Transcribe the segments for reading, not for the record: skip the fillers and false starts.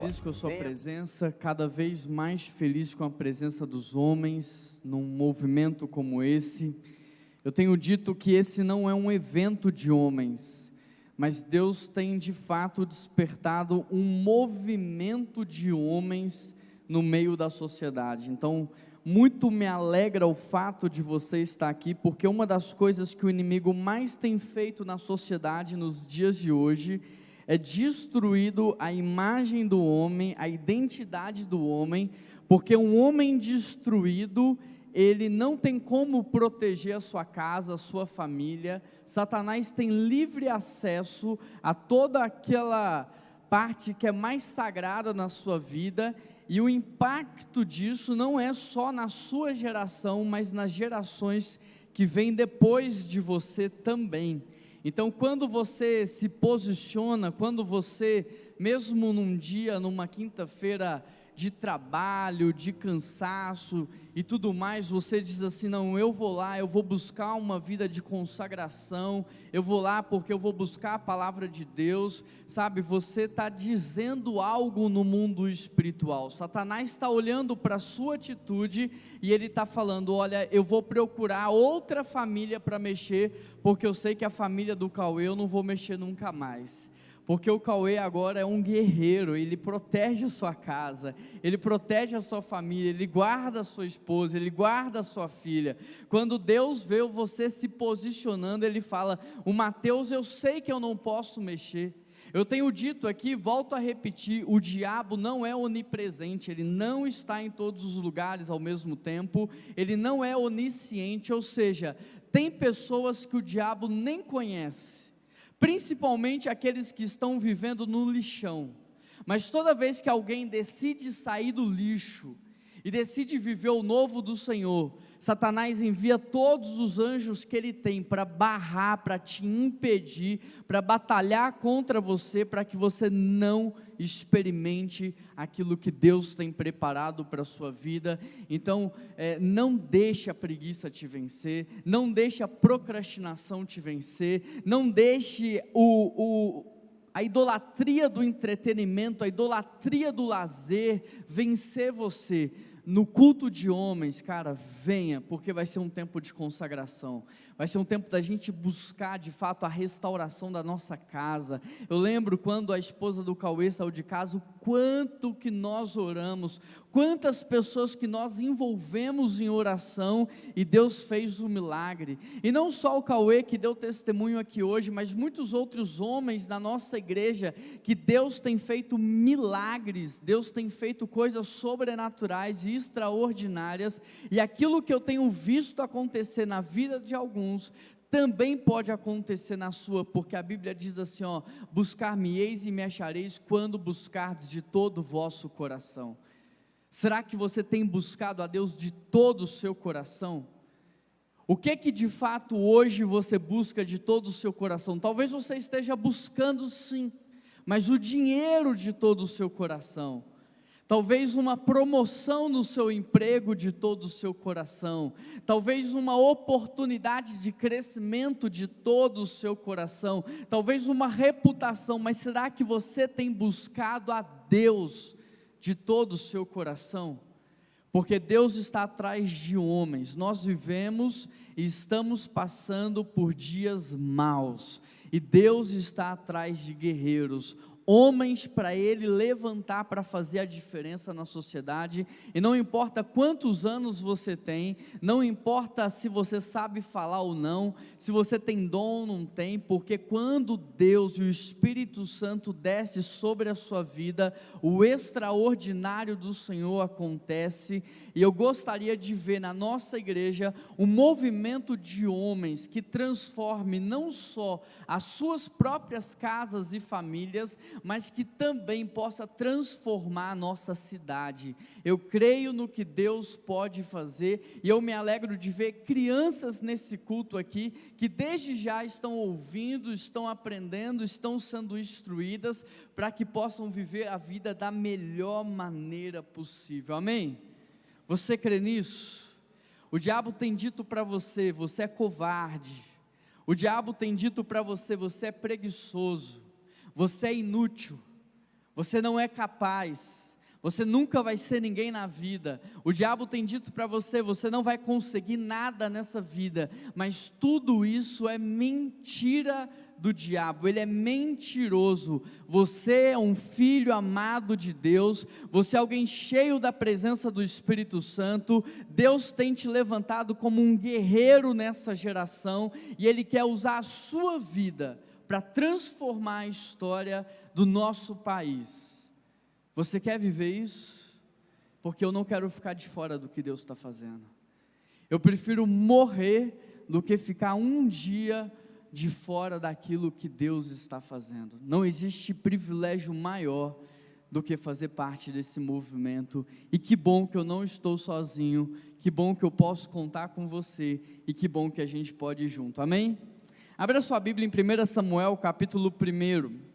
Feliz com a sua presença, cada vez mais feliz com a presença dos homens, num movimento como esse. Eu tenho dito que esse não é um evento de homens, mas Deus tem de fato despertado um movimento de homens no meio da sociedade. Então, muito me alegra o fato de você estar aqui, porque uma das coisas que o inimigo mais tem feito na sociedade nos dias de hoje é destruído a imagem do homem, a identidade do homem, porque um homem destruído, ele não tem como proteger a sua casa, a sua família. Satanás tem livre acesso a toda aquela parte que é mais sagrada na sua vida, e o impacto disso não é só na sua geração, mas nas gerações que vêm depois de você também. Então, quando você se posiciona, quando você, mesmo num dia, numa quinta-feira de trabalho, de cansaço e tudo mais, você diz assim: não, eu vou lá, eu vou buscar uma vida de consagração, eu vou lá porque eu vou buscar a palavra de Deus, sabe? Você está dizendo algo no mundo espiritual. Satanás está olhando para a sua atitude e ele está falando: olha, eu vou procurar outra família para mexer, porque eu sei que a família do Cauê eu não vou mexer nunca mais. Porque o Cauê agora é um guerreiro, ele protege a sua casa, ele protege a sua família, ele guarda a sua esposa, ele guarda a sua filha. Quando Deus vê você se posicionando, ele fala: o Mateus, eu sei que eu não posso mexer. Eu tenho dito aqui, volto a repetir, o diabo não é onipresente, ele não está em todos os lugares ao mesmo tempo, ele não é onisciente, ou seja, tem pessoas que o diabo nem conhece, principalmente aqueles que estão vivendo no lixão. Mas toda vez que alguém decide sair do lixo e decide viver o novo do Senhor, Satanás envia todos os anjos que ele tem para barrar, para te impedir, para batalhar contra você, para que você não experimente aquilo que Deus tem preparado para a sua vida. Então, não deixe a preguiça te vencer, não deixe a procrastinação te vencer, não deixe a idolatria do entretenimento, a idolatria do lazer vencer você. No culto de homens, cara, venha, porque vai ser um tempo de consagração, vai ser um tempo da gente buscar de fato a restauração da nossa casa. Eu lembro quando a esposa do Cauê saiu de casa, o quanto que nós oramos, quantas pessoas que nós envolvemos em oração, e Deus fez um milagre. E não só o Cauê que deu testemunho aqui hoje, mas muitos outros homens na nossa igreja, que Deus tem feito milagres, Deus tem feito coisas sobrenaturais e extraordinárias, e aquilo que eu tenho visto acontecer na vida de alguns, também pode acontecer na sua, porque a Bíblia diz assim, ó: buscar-me-eis e me achareis, quando buscardes de todo o vosso coração. Será que você tem buscado a Deus de todo o seu coração? O que de fato hoje você busca de todo o seu coração? Talvez você esteja buscando sim, mas o dinheiro de todo o seu coração, talvez uma promoção no seu emprego de todo o seu coração, talvez uma oportunidade de crescimento de todo o seu coração, talvez uma reputação, mas será que você tem buscado a Deus de todo o seu coração? Porque Deus está atrás de homens. Nós vivemos e estamos passando por dias maus, e Deus está atrás de guerreiros, homens para Ele levantar para fazer a diferença na sociedade. E não importa quantos anos você tem, não importa se você sabe falar ou não, se você tem dom ou não tem, porque quando Deus e o Espírito Santo desce sobre a sua vida, o extraordinário do Senhor acontece. E eu gostaria de ver na nossa igreja um movimento de homens que transforme não só as suas próprias casas e famílias, mas que também possa transformar a nossa cidade. Eu creio no que Deus pode fazer, e eu me alegro de ver crianças nesse culto aqui, que desde já estão ouvindo, estão aprendendo, estão sendo instruídas, para que possam viver a vida da melhor maneira possível, amém? Você crê nisso? O diabo tem dito para você: você é covarde. O diabo tem dito para você: você é preguiçoso, você é inútil, você não é capaz, você nunca vai ser ninguém na vida. O diabo tem dito para você, você não vai conseguir nada nessa vida, mas tudo isso é mentira do diabo, ele é mentiroso. Você é um filho amado de Deus, você é alguém cheio da presença do Espírito Santo. Deus tem te levantado como um guerreiro nessa geração, e Ele quer usar a sua vida para transformar a história do nosso país. Você quer viver isso? Porque eu não quero ficar de fora do que Deus está fazendo. Eu prefiro morrer do que ficar um dia de fora daquilo que Deus está fazendo. Não existe privilégio maior do que fazer parte desse movimento, e que bom que eu não estou sozinho, que bom que eu posso contar com você, e que bom que a gente pode ir junto, amém? Abra sua Bíblia em 1 Samuel, capítulo 1.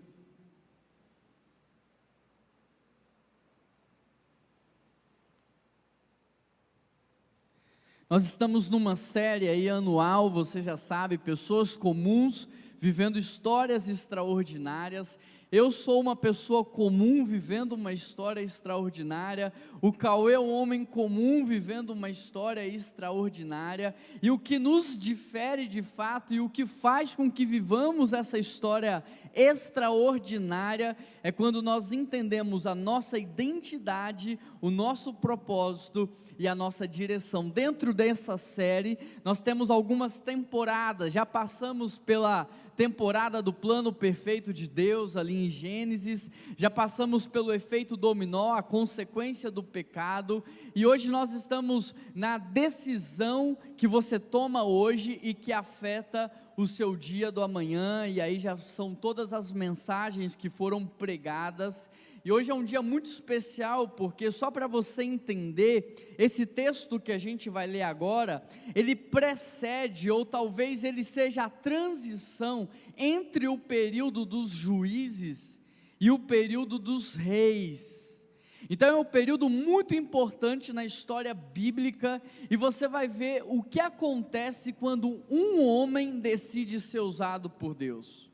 Nós estamos numa série aí anual, você já sabe, pessoas comuns vivendo histórias extraordinárias. Eu sou uma pessoa comum vivendo uma história extraordinária. O Cauê é um homem comum vivendo uma história extraordinária. E o que nos difere de fato e o que faz com que vivamos essa história extraordinária é quando nós entendemos a nossa identidade, o nosso propósito e a nossa direção. Dentro dessa série, nós temos algumas temporadas, já passamos pela temporada do plano perfeito de Deus, ali em Gênesis, já passamos pelo efeito dominó, a consequência do pecado, e hoje nós estamos na decisão que você toma hoje e que afeta o seu dia do amanhã, e aí já são todas as mensagens que foram pregadas. E hoje é um dia muito especial, porque só para você entender, esse texto que a gente vai ler agora, ele precede, ou talvez ele seja a transição entre o período dos juízes e o período dos reis. Então é um período muito importante na história bíblica, e você vai ver o que acontece quando um homem decide ser usado por Deus.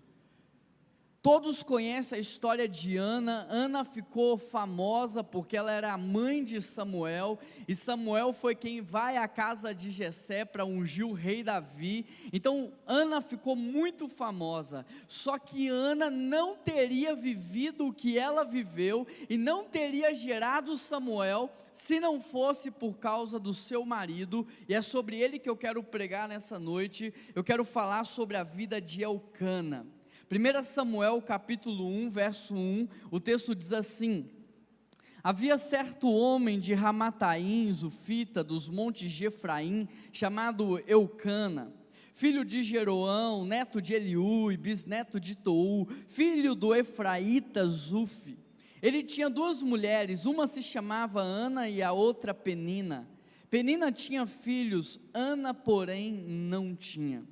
Todos conhecem a história de Ana. Ana ficou famosa porque ela era a mãe de Samuel, e Samuel foi quem vai à casa de Jessé para ungir o rei Davi. Então Ana ficou muito famosa, só que Ana não teria vivido o que ela viveu, e não teria gerado Samuel, se não fosse por causa do seu marido, e é sobre ele que eu quero pregar nessa noite. Eu quero falar sobre a vida de Elcana. 1 Samuel capítulo 1, verso 1, o texto diz assim: havia certo homem de Ramataim, Zufita, dos montes de Efraim, chamado Eucana, filho de Jeroão, neto de Eliú e bisneto de Tou, filho do Efraíta Zufi. Ele tinha duas mulheres, uma se chamava Ana e a outra Penina. Penina tinha filhos, Ana porém não tinha.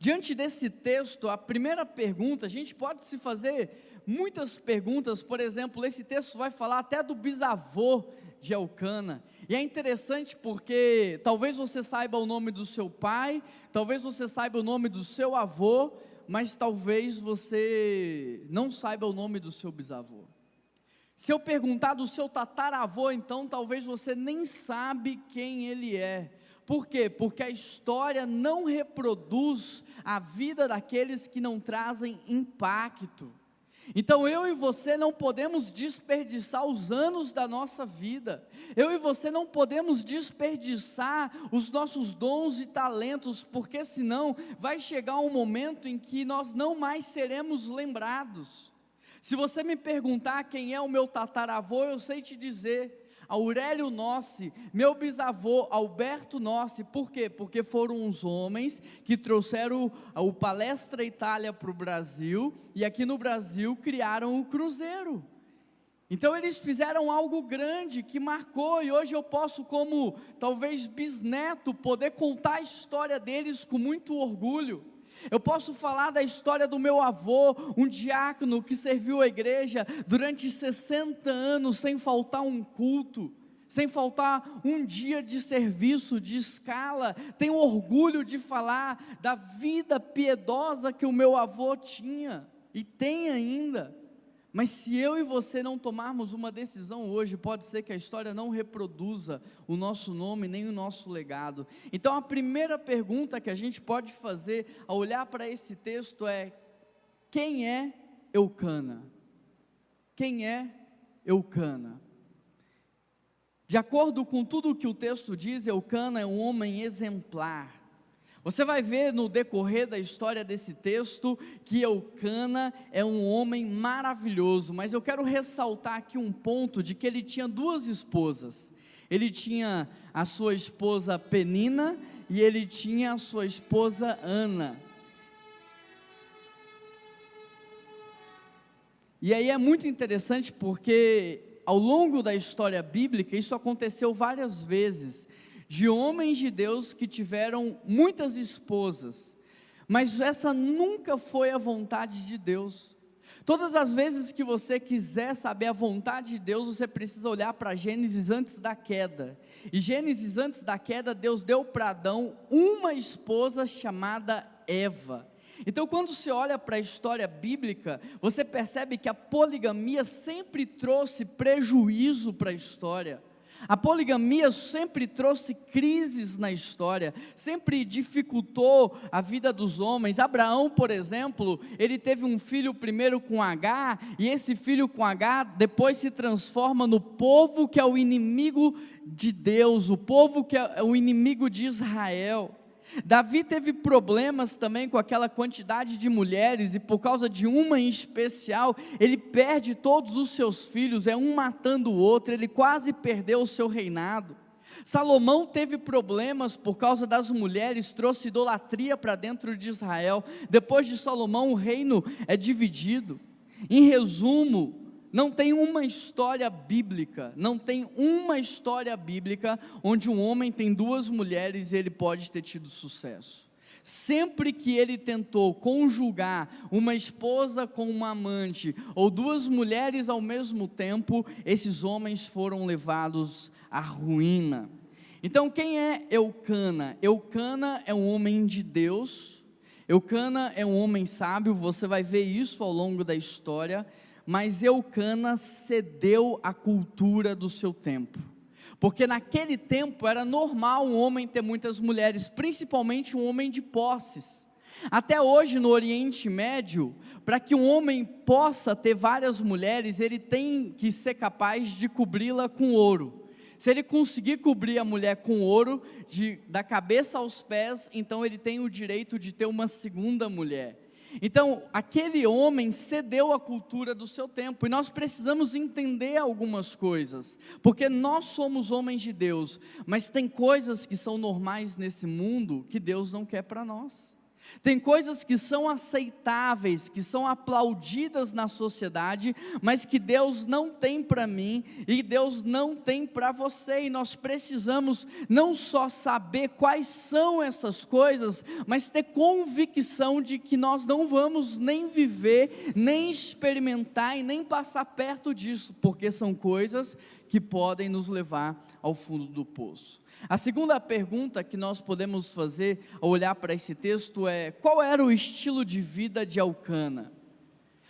Diante desse texto, a primeira pergunta, a gente pode se fazer muitas perguntas. Por exemplo, esse texto vai falar até do bisavô de Elcana, e é interessante porque talvez você saiba o nome do seu pai, talvez você saiba o nome do seu avô, mas talvez você não saiba o nome do seu bisavô. Se eu perguntar do seu tataravô, então talvez você nem sabe quem ele é. Por quê? Porque a história não reproduz a vida daqueles que não trazem impacto. Então eu e você não podemos desperdiçar os anos da nossa vida. Eu e você não podemos desperdiçar os nossos dons e talentos, porque senão vai chegar um momento em que nós não mais seremos lembrados. Se você me perguntar quem é o meu tataravô, eu sei te dizer: Aurélio Nossi, meu bisavô Alberto Nossi. Por quê? Porque foram os homens que trouxeram o Palestra Itália para o Brasil, e aqui no Brasil criaram o Cruzeiro. Então eles fizeram algo grande que marcou, e hoje eu posso, como talvez bisneto, poder contar a história deles com muito orgulho. Eu posso falar da história do meu avô, um diácono que serviu a igreja durante 60 anos, sem faltar um culto, sem faltar um dia de serviço, de escala. Tenho orgulho de falar da vida piedosa que o meu avô tinha, e tem ainda. Mas se eu e você não tomarmos uma decisão hoje, pode ser que a história não reproduza o nosso nome, nem o nosso legado. Então a primeira pergunta que a gente pode fazer ao olhar para esse texto é: quem é Eucana? Quem é Eucana? De acordo com tudo o que o texto diz, Eucana é um homem exemplar. Você vai ver no decorrer da história desse texto que Eucana é um homem maravilhoso, mas eu quero ressaltar aqui um ponto de que ele tinha duas esposas. Ele tinha a sua esposa Penina e ele tinha a sua esposa Ana. E aí é muito interessante porque ao longo da história bíblica isso aconteceu várias vezes, de homens de Deus que tiveram muitas esposas, mas essa nunca foi a vontade de Deus. Todas as vezes que você quiser saber a vontade de Deus, você precisa olhar para Gênesis antes da queda, e Gênesis antes da queda, Deus deu para Adão uma esposa chamada Eva. Então quando você olha para a história bíblica, você percebe que a poligamia sempre trouxe prejuízo para a história. A poligamia sempre trouxe crises na história, sempre dificultou a vida dos homens. Abraão, por exemplo, ele teve um filho primeiro com Agar, e esse filho com Agar depois se transforma no povo que é o inimigo de Deus, o povo que é o inimigo de Israel. Davi teve problemas também com aquela quantidade de mulheres, e por causa de uma em especial, ele perde todos os seus filhos, é um matando o outro, ele quase perdeu o seu reinado. Salomão teve problemas por causa das mulheres, trouxe idolatria para dentro de Israel. Depois de Salomão, o reino é dividido. Em resumo, não tem uma história bíblica, onde um homem tem duas mulheres e ele pode ter tido sucesso. Sempre que ele tentou conjugar uma esposa com uma amante, ou duas mulheres ao mesmo tempo, esses homens foram levados à ruína. Então quem é Eucana? Eucana é um homem de Deus, Eucana é um homem sábio, você vai ver isso ao longo da história. Mas Eucana cedeu à cultura do seu tempo, porque naquele tempo era normal um homem ter muitas mulheres, principalmente um homem de posses. Até hoje no Oriente Médio, para que um homem possa ter várias mulheres, ele tem que ser capaz de cobri-la com ouro. Se ele conseguir cobrir a mulher com ouro, da cabeça aos pés, então ele tem o direito de ter uma segunda mulher. Então, aquele homem cedeu à cultura do seu tempo, e nós precisamos entender algumas coisas, porque nós somos homens de Deus, mas tem coisas que são normais nesse mundo, que Deus não quer para nós. Tem coisas que são aceitáveis, que são aplaudidas na sociedade, mas que Deus não tem para mim, e Deus não tem para você, e nós precisamos não só saber quais são essas coisas, mas ter convicção de que nós não vamos nem viver, nem experimentar e nem passar perto disso, porque são coisas que podem nos levar ao fundo do poço. A segunda pergunta que nós podemos fazer ao olhar para esse texto é: qual era o estilo de vida de Eucana?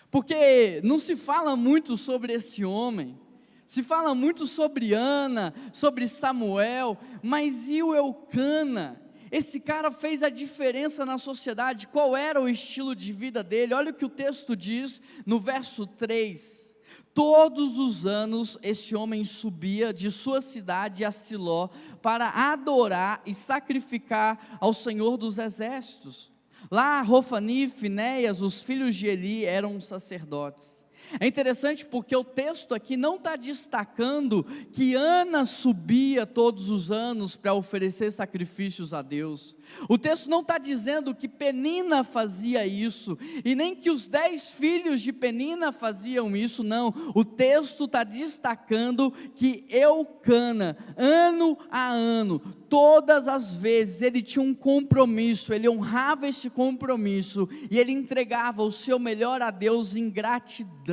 Porque não se fala muito sobre esse homem, se fala muito sobre Ana, sobre Samuel, mas e o Eucana? Esse cara fez a diferença na sociedade. Qual era o estilo de vida dele? Olha o que o texto diz no verso 3. Todos os anos esse homem subia de sua cidade a Siló para adorar e sacrificar ao Senhor dos Exércitos. Lá Rofani e Finéias, os filhos de Eli, eram sacerdotes. É interessante porque o texto aqui não está destacando que Ana subia todos os anos para oferecer sacrifícios a Deus. O texto não está dizendo que Penina fazia isso, e nem que os 10 filhos de Penina faziam isso, não. O texto está destacando que Eucana, ano a ano, todas as vezes ele tinha um compromisso, ele honrava esse compromisso, e ele entregava o seu melhor a Deus em gratidão.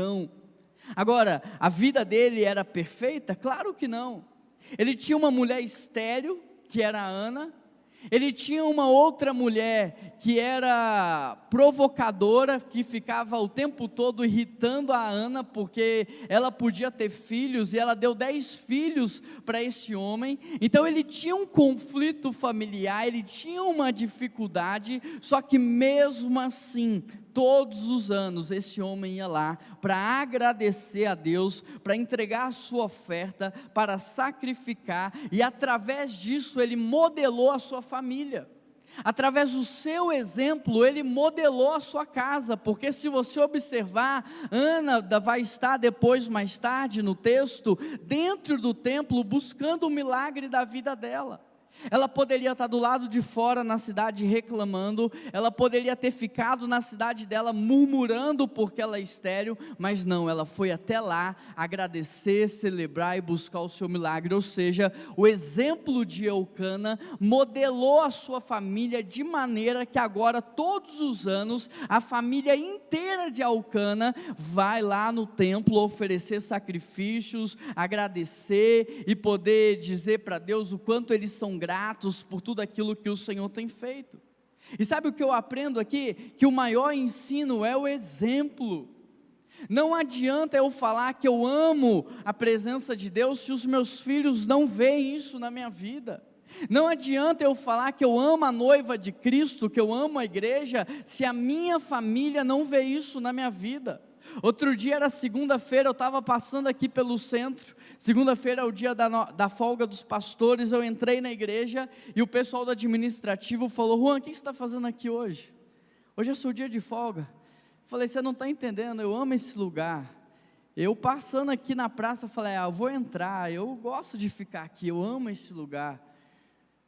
Agora, a vida dele era perfeita? Claro que não. Ele tinha uma mulher estéril, que era a Ana, Ele tinha uma outra mulher que era provocadora, que ficava o tempo todo irritando a Ana, porque ela podia ter filhos, e ela deu 10 filhos para esse homem. Então ele tinha um conflito familiar, ele tinha uma dificuldade, só que mesmo assim, todos os anos esse homem ia lá para agradecer a Deus, para entregar a sua oferta, para sacrificar, e através disso ele modelou a sua família. Através do seu exemplo, ele modelou a sua casa, porque se você observar, Ana vai estar depois, mais tarde no texto, dentro do templo, buscando o milagre da vida dela. Ela poderia estar do lado de fora na cidade reclamando, ela poderia ter ficado na cidade dela murmurando porque ela é estéril, mas não, ela foi até lá agradecer, celebrar e buscar o seu milagre. Ou seja, o exemplo de Eucana modelou a sua família de maneira que agora todos os anos a família inteira de Eucana vai lá no templo oferecer sacrifícios, agradecer e poder dizer para Deus o quanto eles são gratos por tudo aquilo que o Senhor tem feito. E sabe o que eu aprendo aqui? Que o maior ensino é o exemplo. Não adianta eu falar que eu amo a presença de Deus se os meus filhos não veem isso na minha vida. Não adianta eu falar que eu amo a noiva de Cristo, que eu amo a igreja, se a minha família não vê isso na minha vida. Outro dia era segunda-feira, eu estava passando aqui pelo centro. Segunda-feira é o dia da folga dos pastores. Eu entrei na igreja e o pessoal do administrativo falou: Juan, o que você está fazendo aqui hoje? Hoje é seu dia de folga. Eu falei: você não está entendendo, eu amo esse lugar. Eu passando aqui na praça, falei: eu vou entrar, eu gosto de ficar aqui, eu amo esse lugar.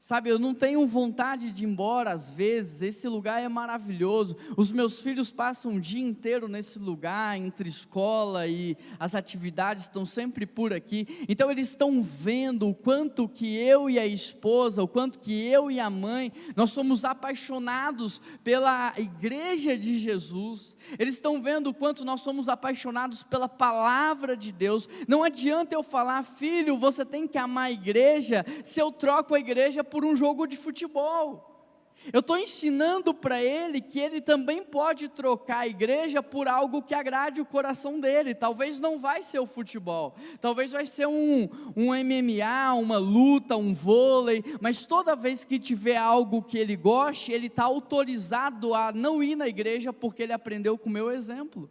Sabe, eu não tenho vontade de ir embora às vezes, esse lugar é maravilhoso. Os meus filhos passam o dia inteiro nesse lugar, entre escola e as atividades estão sempre por aqui. Então eles estão vendo o quanto que eu e a esposa, o quanto que eu e a mãe, nós somos apaixonados pela igreja de Jesus. Eles estão vendo o quanto nós somos apaixonados pela palavra de Deus. Não adianta eu falar: filho, você tem que amar a igreja, se eu troco a igreja por um jogo de futebol. Eu estou ensinando para ele que ele também pode trocar a igreja por algo que agrade o coração dele. Talvez não vai ser o futebol, talvez vai ser um MMA, uma luta, um vôlei, mas toda vez que tiver algo que ele goste, ele está autorizado a não ir na igreja porque ele aprendeu com o meu exemplo.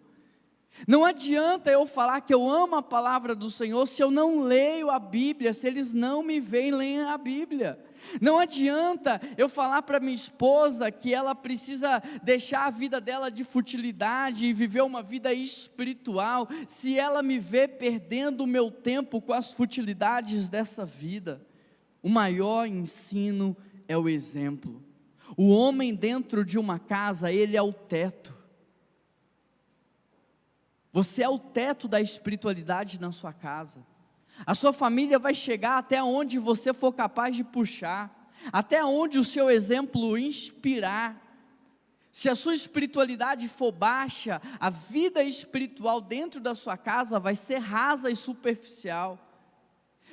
Não adianta eu falar que eu amo a palavra do Senhor se eu não leio a Bíblia, se eles não me veem ler a Bíblia. Não adianta eu falar para minha esposa que ela precisa deixar a vida dela de futilidade e viver uma vida espiritual, se ela me vê perdendo o meu tempo com as futilidades dessa vida. O maior ensino é o exemplo. O homem dentro de uma casa, ele é o teto. Você é o teto da espiritualidade na sua casa. A sua família vai chegar até onde você for capaz de puxar, até onde o seu exemplo inspirar. Se a sua espiritualidade for baixa, a vida espiritual dentro da sua casa vai ser rasa e superficial.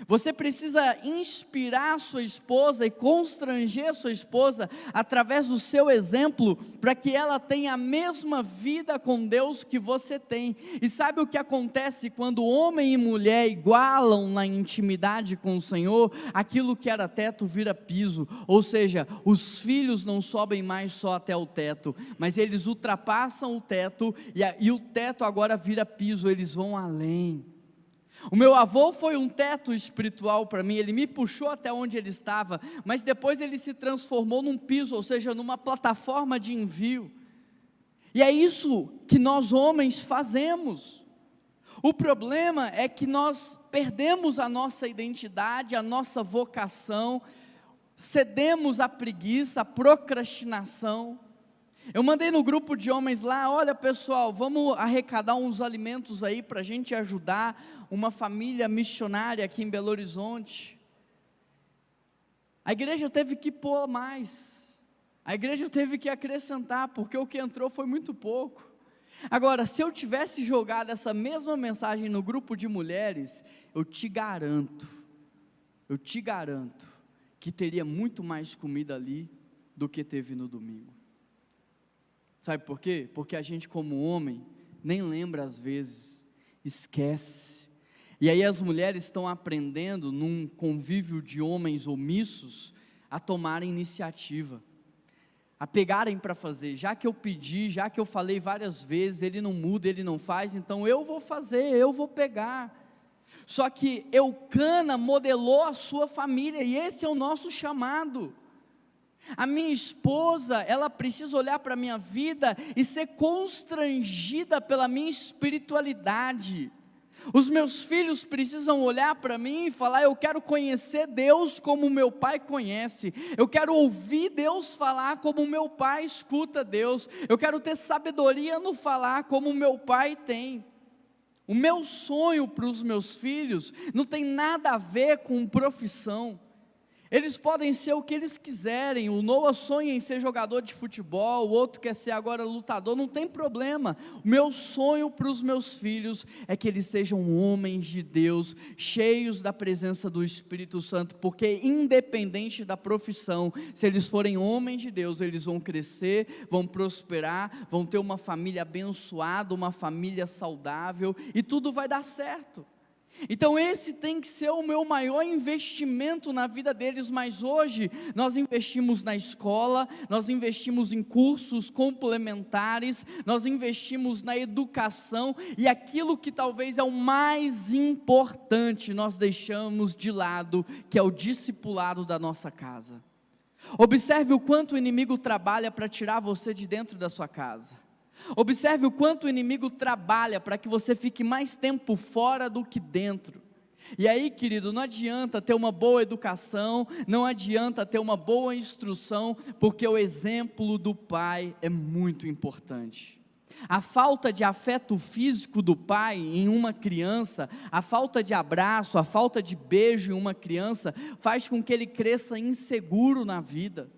Você precisa inspirar sua esposa e constranger sua esposa através do seu exemplo, para que ela tenha a mesma vida com Deus que você tem. E sabe o que acontece quando homem e mulher igualam na intimidade com o Senhor? Aquilo que era teto vira piso, ou seja, os filhos não sobem mais só até o teto, mas eles ultrapassam o teto, e o teto agora vira piso, eles vão além. O meu avô foi um teto espiritual para mim, ele me puxou até onde ele estava, mas depois ele se transformou num piso, ou seja, numa plataforma de envio. E é isso que nós homens fazemos. O problema é que nós perdemos a nossa identidade, a nossa vocação, cedemos à preguiça, à procrastinação. Eu mandei no grupo de homens lá: olha pessoal, vamos arrecadar uns alimentos aí para a gente ajudar uma família missionária aqui em Belo Horizonte. A igreja teve que pôr mais, a igreja teve que acrescentar, porque o que entrou foi muito pouco. Agora, se eu tivesse jogado essa mesma mensagem no grupo de mulheres, eu te garanto, que teria muito mais comida ali do que teve no domingo. Sabe por quê? Porque a gente, como homem, nem lembra às vezes, esquece. E aí as mulheres estão aprendendo, num convívio de homens omissos, a tomarem iniciativa, a pegarem para fazer. Já que eu pedi, já que eu falei várias vezes, ele não muda, ele não faz, então eu vou fazer, eu vou pegar. Só que Eucana modelou a sua família, e esse é o nosso chamado. A minha esposa, ela precisa olhar para a minha vida e ser constrangida pela minha espiritualidade. Os meus filhos precisam olhar para mim e falar: eu quero conhecer Deus como meu pai conhece, eu quero ouvir Deus falar como meu pai escuta Deus, eu quero ter sabedoria no falar como meu pai tem. O meu sonho para os meus filhos não tem nada a ver com profissão. Eles podem ser o que eles quiserem. O Noah sonha em ser jogador de futebol, o outro quer ser agora lutador, não tem problema. O meu sonho para os meus filhos é que eles sejam homens de Deus, cheios da presença do Espírito Santo, porque independente da profissão, se eles forem homens de Deus, eles vão crescer, vão prosperar, vão ter uma família abençoada, uma família saudável, e tudo vai dar certo. Então esse tem que ser o meu maior investimento na vida deles. Mas hoje nós investimos na escola, nós investimos em cursos complementares, nós investimos na educação, e aquilo que talvez é o mais importante nós deixamos de lado, que é o discipulado da nossa casa. Observe o quanto o inimigo trabalha para tirar você de dentro da sua casa. Observe o quanto o inimigo trabalha para que você fique mais tempo fora do que dentro. E aí, querido, não adianta ter uma boa educação, não adianta ter uma boa instrução, porque o exemplo do pai é muito importante. A falta de afeto físico do pai em uma criança, a falta de abraço, a falta de beijo em uma criança, faz com que ele cresça inseguro na vida.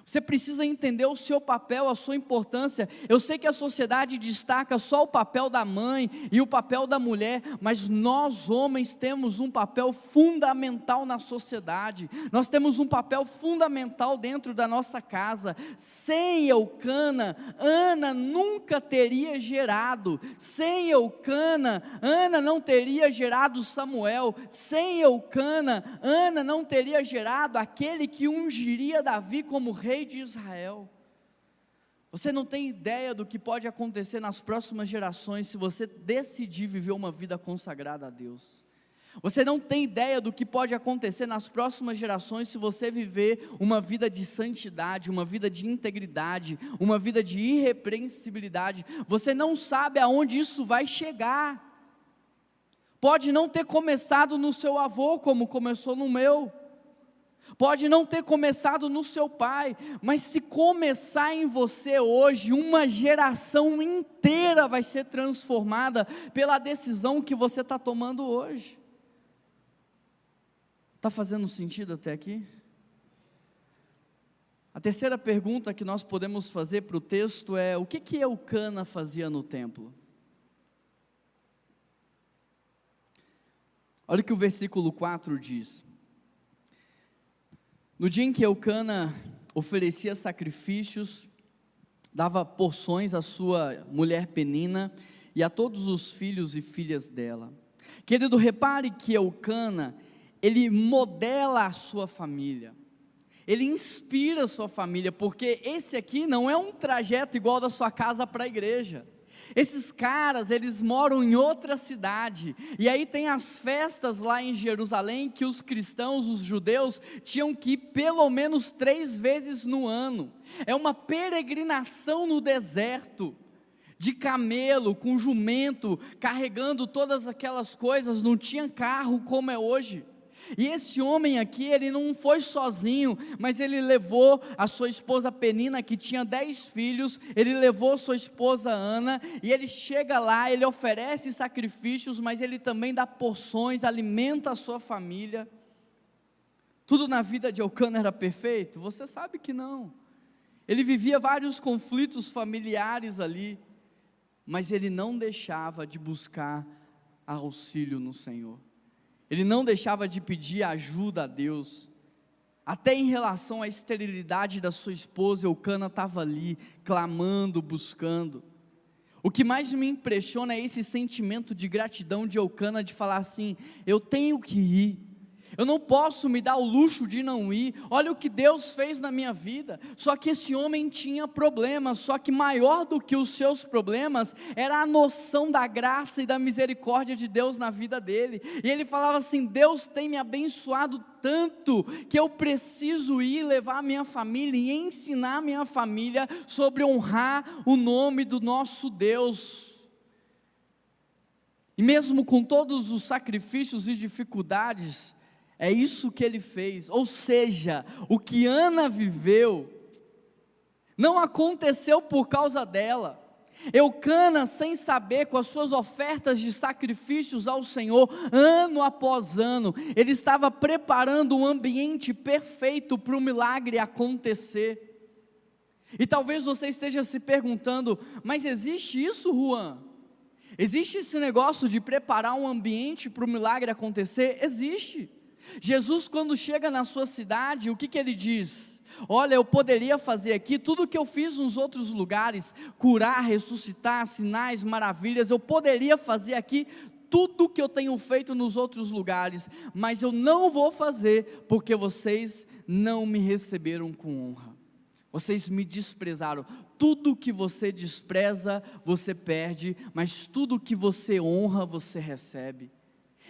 Você precisa entender o seu papel, a sua importância. Eu sei que a sociedade destaca só o papel da mãe e o papel da mulher, mas nós homens temos um papel fundamental na sociedade. Nós temos um papel fundamental dentro da nossa casa. Sem Eucana, Ana nunca teria gerado. Sem Eucana, Ana não teria gerado Samuel. Sem Eucana, Ana não teria gerado aquele que ungiria Davi como rei de Israel. Você não tem ideia do que pode acontecer nas próximas gerações se você decidir viver uma vida consagrada a Deus. Você não tem ideia do que pode acontecer nas próximas gerações se você viver uma vida de santidade, uma vida de integridade, uma vida de irrepreensibilidade. Você não sabe aonde isso vai chegar. Pode não ter começado no seu avô como começou no meu. Pode não ter começado no seu pai, mas se começar em você hoje, uma geração inteira vai ser transformada pela decisão que você está tomando hoje. Está fazendo sentido até aqui? A terceira pergunta que nós podemos fazer para o texto é: o que Eucana fazia no templo? Olha o que o versículo 4 diz. No dia em que Eucana oferecia sacrifícios, dava porções à sua mulher Penina e a todos os filhos e filhas dela. Querido, repare que Eucana, ele modela a sua família, ele inspira a sua família, porque esse aqui não é um trajeto igual da sua casa para a igreja. Esses caras, eles moram em outra cidade, e aí tem as festas lá em Jerusalém, que os cristãos, os judeus, tinham que ir pelo menos 3 vezes no ano. É uma peregrinação no deserto, de camelo, com jumento, carregando todas aquelas coisas, não tinha carro como é hoje. E esse homem aqui, ele não foi sozinho, mas ele levou a sua esposa Penina, que tinha 10 filhos, ele levou sua esposa Ana, e ele chega lá, ele oferece sacrifícios, mas ele também dá porções, alimenta a sua família. Tudo na vida de Eucana era perfeito? Você sabe que não. Ele vivia vários conflitos familiares ali, mas ele não deixava de buscar auxílio no Senhor. Ele não deixava de pedir ajuda a Deus. Até em relação à esterilidade da sua esposa, Eucana estava ali, clamando, buscando. O que mais me impressiona é esse sentimento de gratidão de Eucana, de falar assim: eu tenho que ir, eu não posso me dar o luxo de não ir, olha o que Deus fez na minha vida. Só que esse homem tinha problemas, só que maior do que os seus problemas, era a noção da graça e da misericórdia de Deus na vida dele, e ele falava assim: Deus tem me abençoado tanto, que eu preciso ir levar a minha família, e ensinar a minha família, sobre honrar o nome do nosso Deus. E mesmo com todos os sacrifícios e dificuldades, é isso que ele fez. Ou seja, o que Ana viveu, não aconteceu por causa dela. Eucana, sem saber, com as suas ofertas de sacrifícios ao Senhor, ano após ano, ele estava preparando um ambiente perfeito para o milagre acontecer. E talvez você esteja se perguntando: mas existe isso, Juan? Existe esse negócio de preparar um ambiente para o milagre acontecer? Existe. Jesus, quando chega na sua cidade, o que ele diz? Olha, eu poderia fazer aqui tudo o que eu fiz nos outros lugares, curar, ressuscitar, sinais, maravilhas, eu poderia fazer aqui tudo o que eu tenho feito nos outros lugares, mas eu não vou fazer, porque vocês não me receberam com honra, vocês me desprezaram. Tudo que você despreza, você perde, mas tudo que você honra, você recebe.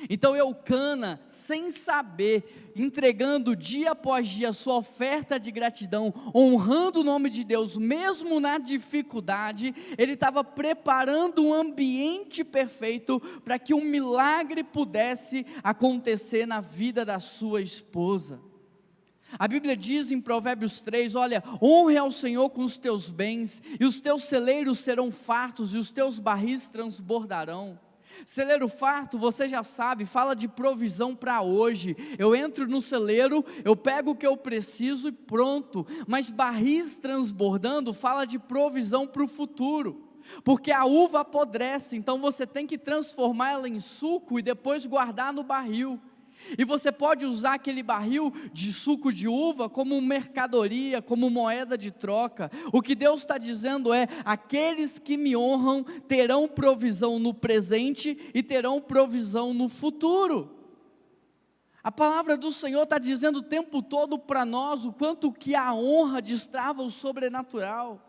Então Eucana, sem saber, entregando dia após dia a sua oferta de gratidão, honrando o nome de Deus, mesmo na dificuldade, ele estava preparando um ambiente perfeito, para que um milagre pudesse acontecer na vida da sua esposa. A Bíblia diz em Provérbios 3, olha: honre ao Senhor com os teus bens, e os teus celeiros serão fartos, e os teus barris transbordarão. Celeiro farto, você já sabe, fala de provisão para hoje. Eu entro no celeiro, eu pego o que eu preciso e pronto. Mas barris transbordando, fala de provisão para o futuro, porque a uva apodrece, então você tem que transformar ela em suco e depois guardar no barril. E você pode usar aquele barril de suco de uva como mercadoria, como moeda de troca. O que Deus está dizendo é: aqueles que me honram terão provisão no presente e terão provisão no futuro. A palavra do Senhor está dizendo o tempo todo para nós o quanto que a honra destrava o sobrenatural.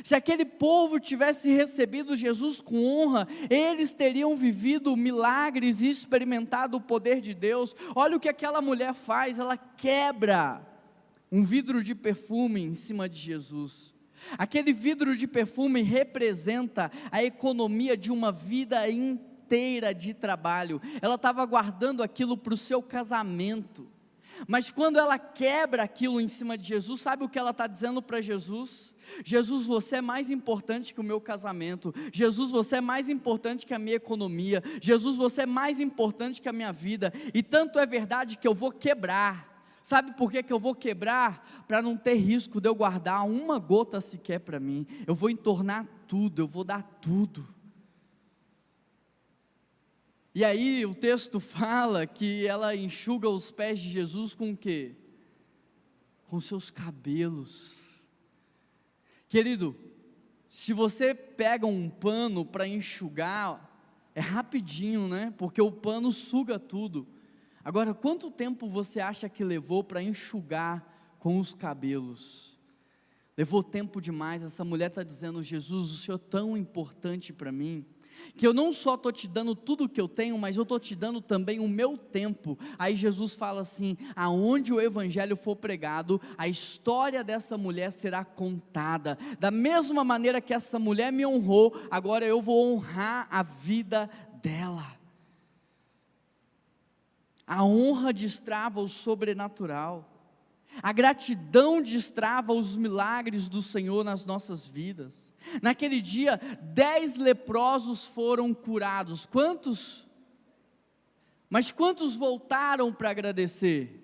Se aquele povo tivesse recebido Jesus com honra, eles teriam vivido milagres e experimentado o poder de Deus. Olha o que aquela mulher faz: ela quebra um vidro de perfume em cima de Jesus. Aquele vidro de perfume representa a economia de uma vida inteira de trabalho. Ela estava guardando aquilo para o seu casamento, mas quando ela quebra aquilo em cima de Jesus, sabe o que ela está dizendo para Jesus? Jesus, você é mais importante que o meu casamento. Jesus, você é mais importante que a minha economia. Jesus, você é mais importante que a minha vida. E tanto é verdade que eu vou quebrar. Sabe por que eu vou quebrar? Para não ter risco de eu guardar uma gota sequer para mim. Eu vou entornar tudo, eu vou dar tudo. E aí o texto fala que ela enxuga os pés de Jesus com o quê? Com seus cabelos. Querido, se você pega um pano para enxugar, é rapidinho, né? Porque o pano suga tudo. Agora, quanto tempo você acha que levou para enxugar com os cabelos? Levou tempo demais. Essa mulher está dizendo: Jesus, o Senhor é tão importante para mim, que eu não só estou te dando tudo o que eu tenho, mas eu estou te dando também o meu tempo. Aí Jesus fala assim: aonde o evangelho for pregado, a história dessa mulher será contada. Da mesma maneira que essa mulher me honrou, agora eu vou honrar a vida dela. A honra destrava o sobrenatural. A gratidão destrava os milagres do Senhor nas nossas vidas. Naquele dia, 10 leprosos foram curados. Quantos? Mas quantos voltaram para agradecer?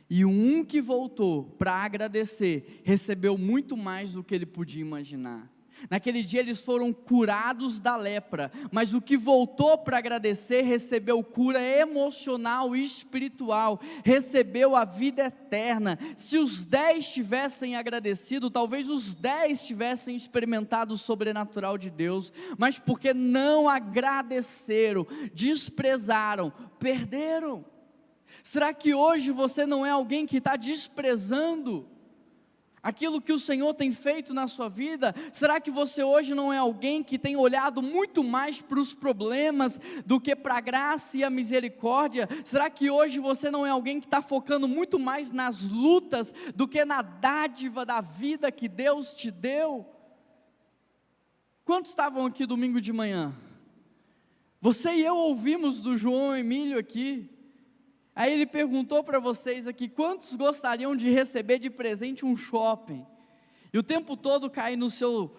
E um que voltou para agradecer, recebeu muito mais do que ele podia imaginar. Naquele dia eles foram curados da lepra, mas o que voltou para agradecer recebeu cura emocional e espiritual, recebeu a vida eterna. Se os 10 tivessem agradecido, talvez os 10 tivessem experimentado o sobrenatural de Deus, mas porque não agradeceram, desprezaram, perderam. Será que hoje você não é alguém que está desprezando aquilo que o Senhor tem feito na sua vida? Será que você hoje não é alguém que tem olhado muito mais para os problemas do que para a graça e a misericórdia? Será que hoje você não é alguém que está focando muito mais nas lutas do que na dádiva da vida que Deus te deu? Quantos estavam aqui domingo de manhã? Você e eu ouvimos do João Emílio aqui. Aí ele perguntou para vocês aqui, quantos gostariam de receber de presente um shopping? E o tempo todo cair no seu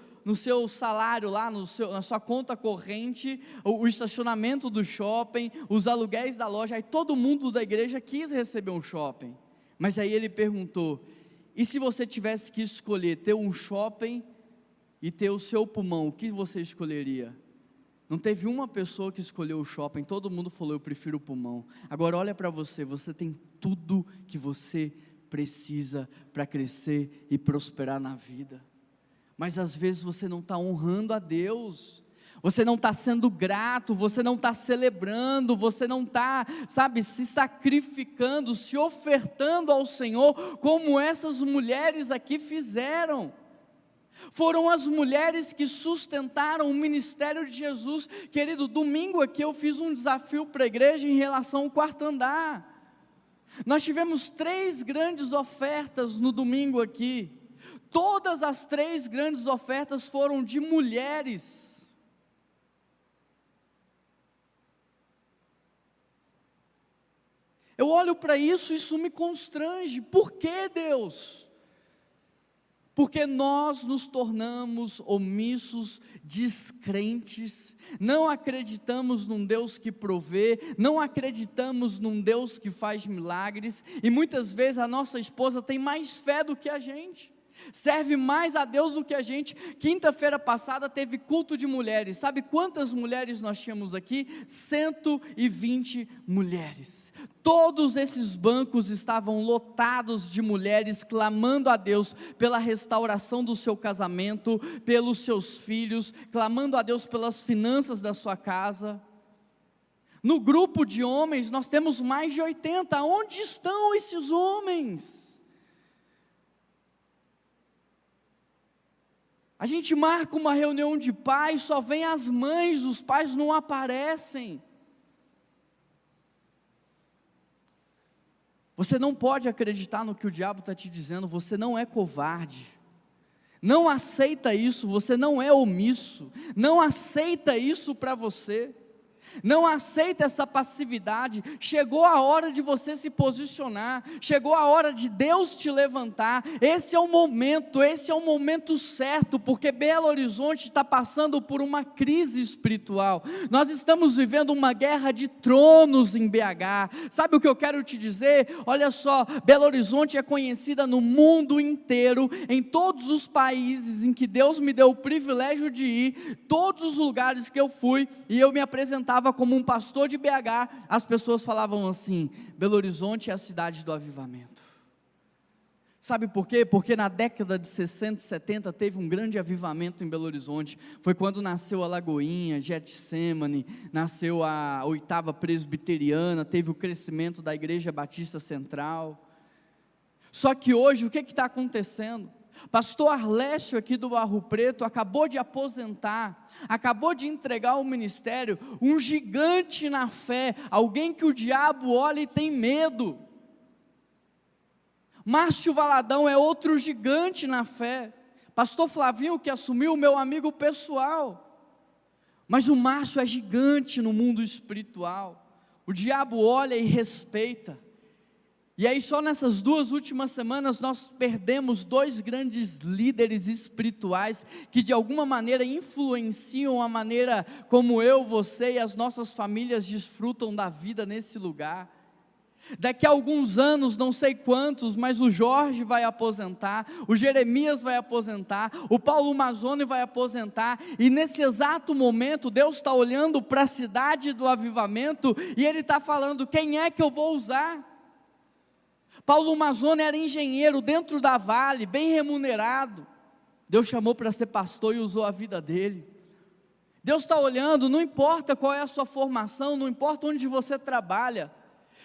salário lá, na sua conta corrente, o estacionamento do shopping, os aluguéis da loja. Aí todo mundo da igreja quis receber um shopping. Mas aí ele perguntou, e se você tivesse que escolher ter um shopping e ter o seu pulmão, o que você escolheria? Não teve uma pessoa que escolheu o shopping, todo mundo falou, eu prefiro o pulmão. Agora olha para você, você tem tudo que você precisa para crescer e prosperar na vida. Mas às vezes você não está honrando a Deus, você não está sendo grato, você não está celebrando, você não está, se sacrificando, se ofertando ao Senhor, como essas mulheres aqui fizeram. Foram as mulheres que sustentaram o ministério de Jesus. Querido, domingo aqui eu fiz um desafio para a igreja em relação ao quarto andar. Nós tivemos 3 grandes ofertas no domingo aqui. Todas as 3 grandes ofertas foram de mulheres. Eu olho para isso, isso me constrange. Por que, Deus? Porque nós nos tornamos omissos, descrentes, não acreditamos num Deus que provê, não acreditamos num Deus que faz milagres, e muitas vezes a nossa esposa tem mais fé do que a gente, serve mais a Deus do que a gente. Quinta-feira passada teve culto de mulheres, sabe quantas mulheres nós tínhamos aqui? 120 mulheres, todos esses bancos estavam lotados de mulheres, clamando a Deus pela restauração do seu casamento, pelos seus filhos, clamando a Deus pelas finanças da sua casa. No grupo de homens nós temos mais de 80, onde estão esses homens? A gente marca uma reunião de pais, só vem as mães, os pais não aparecem. Você não pode acreditar no que o diabo está te dizendo, você não é covarde. Não aceita isso, você não é omisso. Não aceita isso para você. Não aceita essa passividade. Chegou a hora de você se posicionar, chegou a hora de Deus te levantar. Esse é o momento certo, porque Belo Horizonte está passando por uma crise espiritual. Nós estamos vivendo uma guerra de tronos em BH. Sabe o que eu quero te dizer? Olha só, Belo Horizonte é conhecida no mundo inteiro, em todos os países em que Deus me deu o privilégio de ir, todos os lugares que eu fui, e eu me apresentava como um pastor de BH, as pessoas falavam assim: Belo Horizonte é a cidade do avivamento. Sabe por quê? Porque na década de 60 e 70 teve um grande avivamento em Belo Horizonte. Foi quando nasceu a Lagoinha, Getsemane, nasceu a 8ª Presbiteriana, teve o crescimento da Igreja Batista Central. Só que hoje o que está acontecendo? Pastor Arlécio aqui do Barro Preto acabou de aposentar, acabou de entregar ao ministério, um gigante na fé, alguém que o diabo olha e tem medo. Márcio Valadão é outro gigante na fé. Pastor Flavinho, que assumiu, meu amigo pessoal. Mas o Márcio é gigante no mundo espiritual. O diabo olha e respeita. E aí só nessas 2 últimas semanas nós perdemos 2 grandes líderes espirituais que de alguma maneira influenciam a maneira como eu, você e as nossas famílias desfrutam da vida nesse lugar. Daqui a alguns anos, não sei quantos, mas o Jorge vai aposentar, o Jeremias vai aposentar, o Paulo Mazzoni vai aposentar, e nesse exato momento, Deus está olhando para a cidade do avivamento, e Ele está falando: quem é que eu vou usar? Paulo Mazzoni era engenheiro dentro da Vale, bem remunerado. Deus chamou para ser pastor e usou a vida dele. Deus está olhando, não importa qual é a sua formação, não importa onde você trabalha.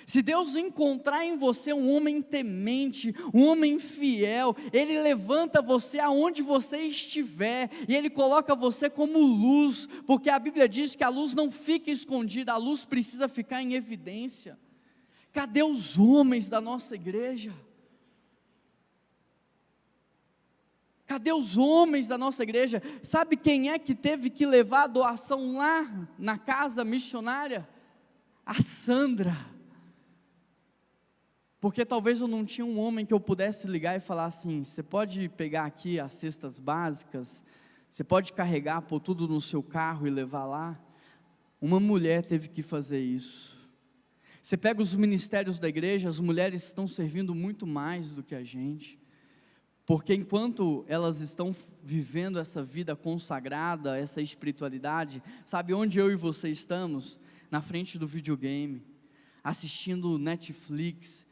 Se Deus encontrar em você um homem temente, um homem fiel, Ele levanta você aonde você estiver, e Ele coloca você como luz, porque a Bíblia diz que a luz não fica escondida, a luz precisa ficar em evidência. Cadê os homens da nossa igreja? Cadê os homens da nossa igreja? Sabe quem é que teve que levar a doação lá na casa missionária? A Sandra. Porque talvez eu não tinha um homem que eu pudesse ligar e falar assim: você pode pegar aqui as cestas básicas, você pode carregar, pôr tudo no seu carro e levar lá. Uma mulher teve que fazer isso. Você pega os ministérios da igreja, as mulheres estão servindo muito mais do que a gente, porque enquanto elas estão vivendo essa vida consagrada, essa espiritualidade, sabe onde eu e você estamos? Na frente do videogame, assistindo Netflix,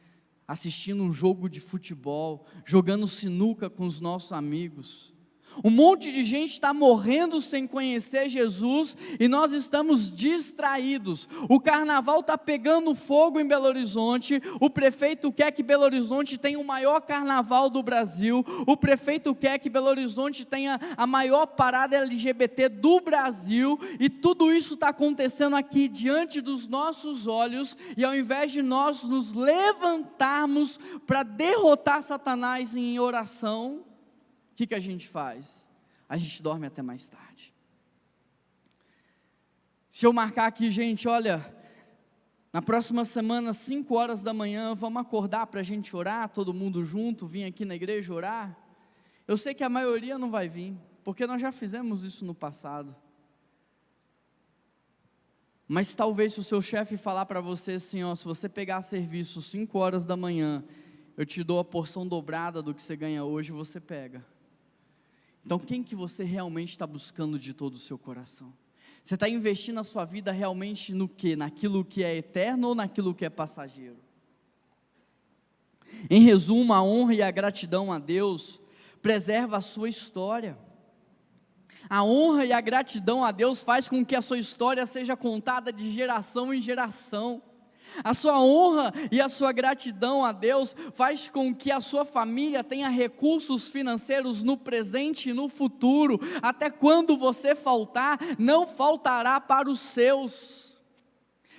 assistindo um jogo de futebol, jogando sinuca com os nossos amigos. Um monte de gente está morrendo sem conhecer Jesus e nós estamos distraídos. O carnaval está pegando fogo em Belo Horizonte. O prefeito quer que Belo Horizonte tenha o maior carnaval do Brasil. O prefeito quer que Belo Horizonte tenha a maior parada LGBT do Brasil. E tudo isso está acontecendo aqui diante dos nossos olhos. E ao invés de nós nos levantarmos para derrotar Satanás em oração, o que a gente faz? A gente dorme até mais tarde. Se eu marcar aqui, gente, olha, na próxima semana, 5 horas da manhã, vamos acordar para a gente orar, todo mundo junto, vir aqui na igreja orar. Eu sei que a maioria não vai vir, porque nós já fizemos isso no passado. Mas talvez se o seu chefe falar para você assim, ó, se você pegar serviço 5 horas da manhã, eu te dou a porção dobrada do que você ganha hoje, você pega. Então quem que você realmente está buscando de todo o seu coração? Você está investindo a sua vida realmente no quê? Naquilo que é eterno ou naquilo que é passageiro? Em resumo, a honra e a gratidão a Deus preserva a sua história. A honra e a gratidão a Deus faz com que a sua história seja contada de geração em geração. A sua honra e a sua gratidão a Deus faz com que a sua família tenha recursos financeiros no presente e no futuro. Até quando você faltar, não faltará para os seus.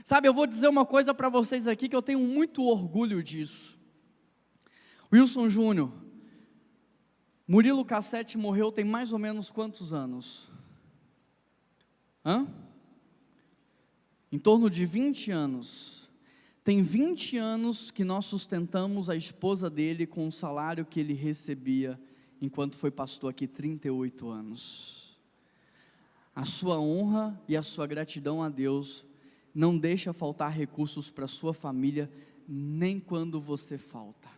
Sabe, eu vou dizer uma coisa para vocês aqui que eu tenho muito orgulho disso. Wilson Júnior, Murilo Cassete morreu tem mais ou menos quantos anos? Em torno de 20 anos. Tem 20 anos que nós sustentamos a esposa dele com o salário que ele recebia, enquanto foi pastor aqui 38 anos. A sua honra e a sua gratidão a Deus não deixa faltar recursos para a sua família, nem quando você falta.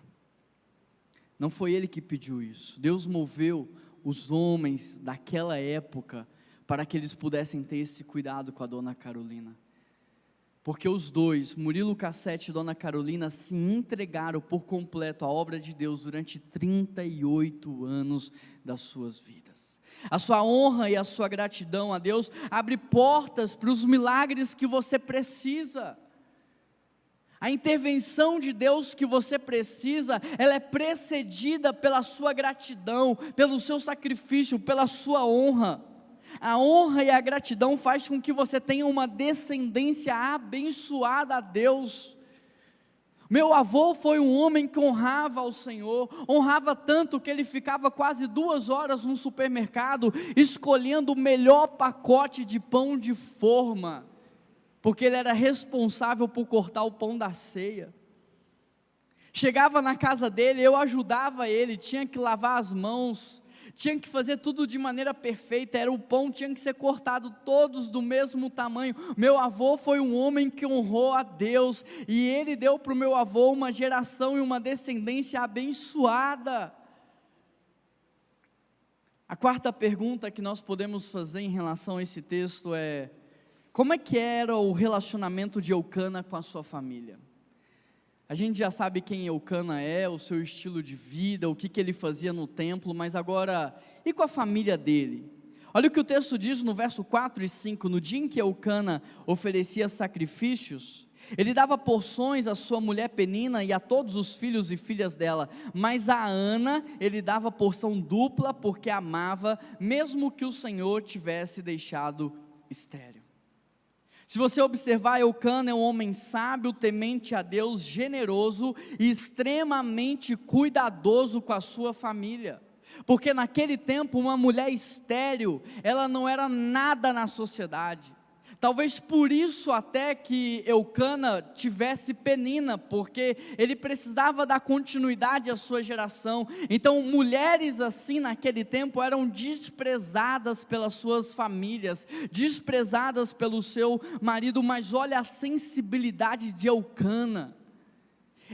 Não foi ele que pediu isso. Deus moveu os homens daquela época para que eles pudessem ter esse cuidado com a dona Carolina. Porque os dois, Murilo Cassete e dona Carolina, se entregaram por completo à obra de Deus durante 38 anos das suas vidas. A sua honra e a sua gratidão a Deus abre portas para os milagres que você precisa. A intervenção de Deus que você precisa, ela é precedida pela sua gratidão, pelo seu sacrifício, pela sua honra. A honra e a gratidão faz com que você tenha uma descendência abençoada a Deus. Meu avô foi um homem que honrava ao Senhor, honrava tanto que ele ficava quase 2 horas no supermercado, escolhendo o melhor pacote de pão de forma, porque ele era responsável por cortar o pão da ceia. Chegava na casa dele, eu ajudava ele, tinha que lavar as mãos, tinha que fazer tudo de maneira perfeita, o pão tinha que ser cortado todos do mesmo tamanho. Meu avô foi um homem que honrou a Deus, e ele deu para o meu avô uma geração e uma descendência abençoada. A quarta pergunta que nós podemos fazer em relação a esse texto é: como é que era o relacionamento de Eucana com a sua família? A gente já sabe quem Eucana é, o seu estilo de vida, o que ele fazia no templo, mas agora, e com a família dele? Olha o que o texto diz no verso 4 e 5, no dia em que Eucana oferecia sacrifícios, ele dava porções à sua mulher Penina e a todos os filhos e filhas dela, mas a Ana ele dava porção dupla, porque amava, mesmo que o Senhor tivesse deixado estéril. Se você observar, Eucana é um homem sábio, temente a Deus, generoso e extremamente cuidadoso com a sua família, porque naquele tempo uma mulher estéril, ela não era nada na sociedade. Talvez por isso até que Eucana tivesse Penina, porque ele precisava dar continuidade à sua geração. Então mulheres assim naquele tempo eram desprezadas pelas suas famílias, desprezadas pelo seu marido. Mas olha a sensibilidade de Eucana.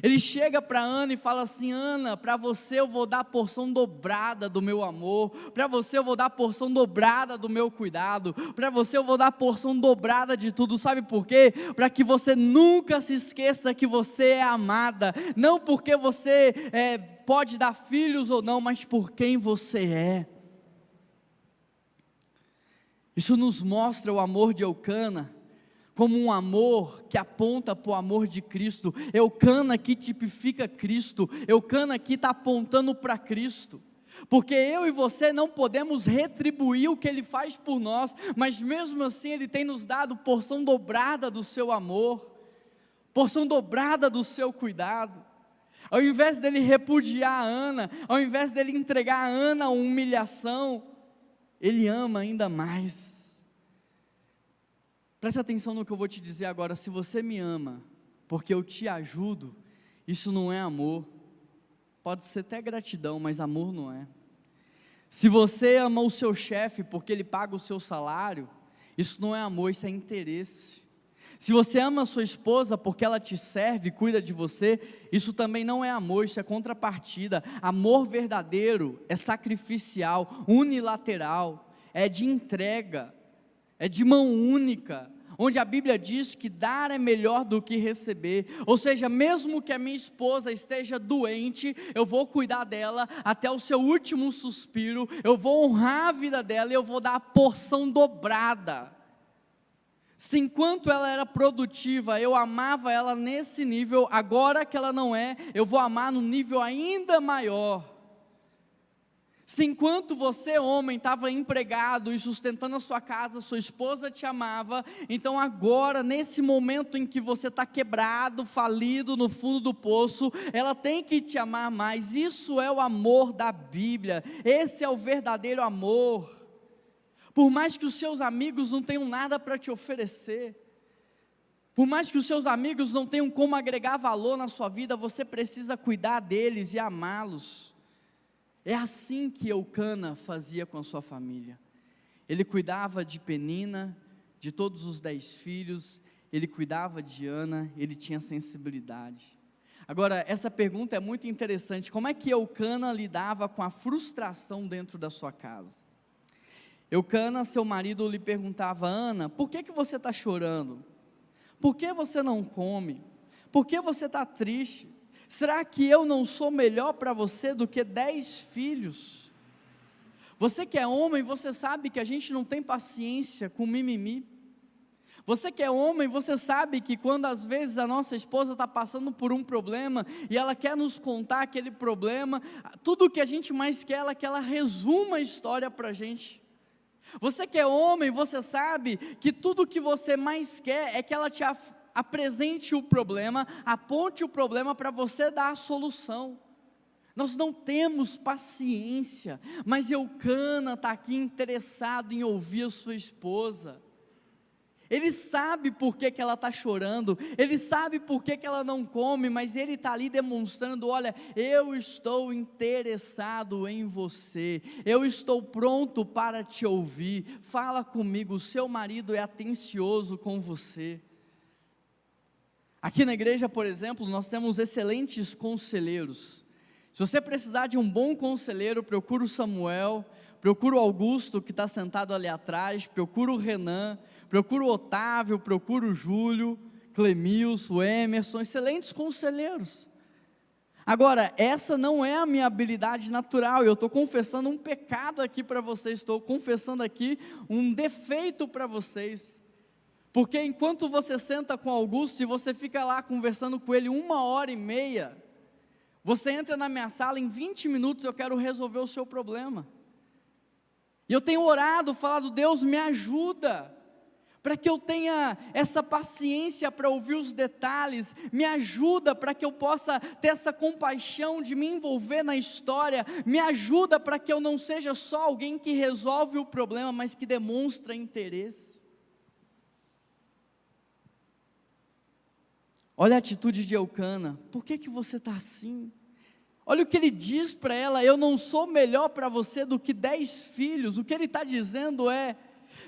Ele chega para Ana e fala assim: Ana, para você eu vou dar a porção dobrada do meu amor, para você eu vou dar a porção dobrada do meu cuidado, para você eu vou dar a porção dobrada de tudo. Sabe por quê? Para que você nunca se esqueça que você é amada, não porque você pode dar filhos ou não, mas por quem você é. Isso nos mostra o amor de Eucana como um amor que aponta para o amor de Cristo. Eucana que tipifica Cristo, Eucana que está apontando para Cristo, porque eu e você não podemos retribuir o que Ele faz por nós, mas mesmo assim Ele tem nos dado porção dobrada do seu amor, porção dobrada do seu cuidado. Ao invés dele repudiar a Ana, ao invés dele entregar a Ana a humilhação, Ele ama ainda mais. Preste atenção no que eu vou te dizer agora. Se você me ama, porque eu te ajudo, isso não é amor. Pode ser até gratidão, mas amor não é. Se você ama o seu chefe, porque ele paga o seu salário, isso não é amor, isso é interesse. Se você ama a sua esposa, porque ela te serve, cuida de você, isso também não é amor, isso é contrapartida. Amor verdadeiro é sacrificial, unilateral, é de entrega, é de mão única, onde a Bíblia diz que dar é melhor do que receber. Ou seja, mesmo que a minha esposa esteja doente, eu vou cuidar dela até o seu último suspiro, eu vou honrar a vida dela e eu vou dar a porção dobrada. Se enquanto ela era produtiva, eu amava ela nesse nível, agora que ela não é, eu vou amar no nível ainda maior. Se enquanto você, homem, estava empregado e sustentando a sua casa, sua esposa te amava, então agora, nesse momento em que você está quebrado, falido, no fundo do poço, ela tem que te amar mais. Isso é o amor da Bíblia, esse é o verdadeiro amor. Por mais que os seus amigos não tenham nada para te oferecer, por mais que os seus amigos não tenham como agregar valor na sua vida, você precisa cuidar deles e amá-los. É assim que Eucana fazia com a sua família. Ele cuidava de Penina, de todos os 10 filhos, ele cuidava de Ana, ele tinha sensibilidade. Agora, essa pergunta é muito interessante: como é que Eucana lidava com a frustração dentro da sua casa? Eucana, seu marido, lhe perguntava: Ana, por que você está chorando? Por que você não come? Por que você está triste? Será que eu não sou melhor para você do que 10 filhos? Você que é homem, você sabe que a gente não tem paciência com mimimi. Você que é homem, você sabe que quando às vezes a nossa esposa está passando por um problema e ela quer nos contar aquele problema, tudo o que a gente mais quer é que ela resuma a história para a gente. Você que é homem, você sabe que tudo o que você mais quer é que ela te apresente o problema, aponte o problema para você dar a solução. Nós não temos paciência, mas Eucana está aqui interessado em ouvir a sua esposa. Ele sabe por que ela está chorando, ele sabe por que ela não come, mas ele está ali demonstrando: olha, eu estou interessado em você, eu estou pronto para te ouvir, fala comigo, o seu marido é atencioso com você. Aqui na igreja, por exemplo, nós temos excelentes conselheiros. Se você precisar de um bom conselheiro, procura o Samuel, procura o Augusto que está sentado ali atrás, procura o Renan, procura o Otávio, procura o Júlio, Clemilson, o Emerson, excelentes conselheiros. Agora, essa não é a minha habilidade natural, eu estou confessando um pecado aqui para vocês, estou confessando aqui um defeito para vocês, porque enquanto você senta com Augusto e você fica lá conversando com ele 1h30, você entra na minha sala, em 20 minutos eu quero resolver o seu problema, e eu tenho orado, falado: Deus me ajuda, para que eu tenha essa paciência para ouvir os detalhes, me ajuda para que eu possa ter essa compaixão de me envolver na história, me ajuda para que eu não seja só alguém que resolve o problema, mas que demonstra interesse. Olha a atitude de Eucana: por que você está assim? Olha o que ele diz para ela: eu não sou melhor para você do que 10 filhos, o que ele está dizendo é: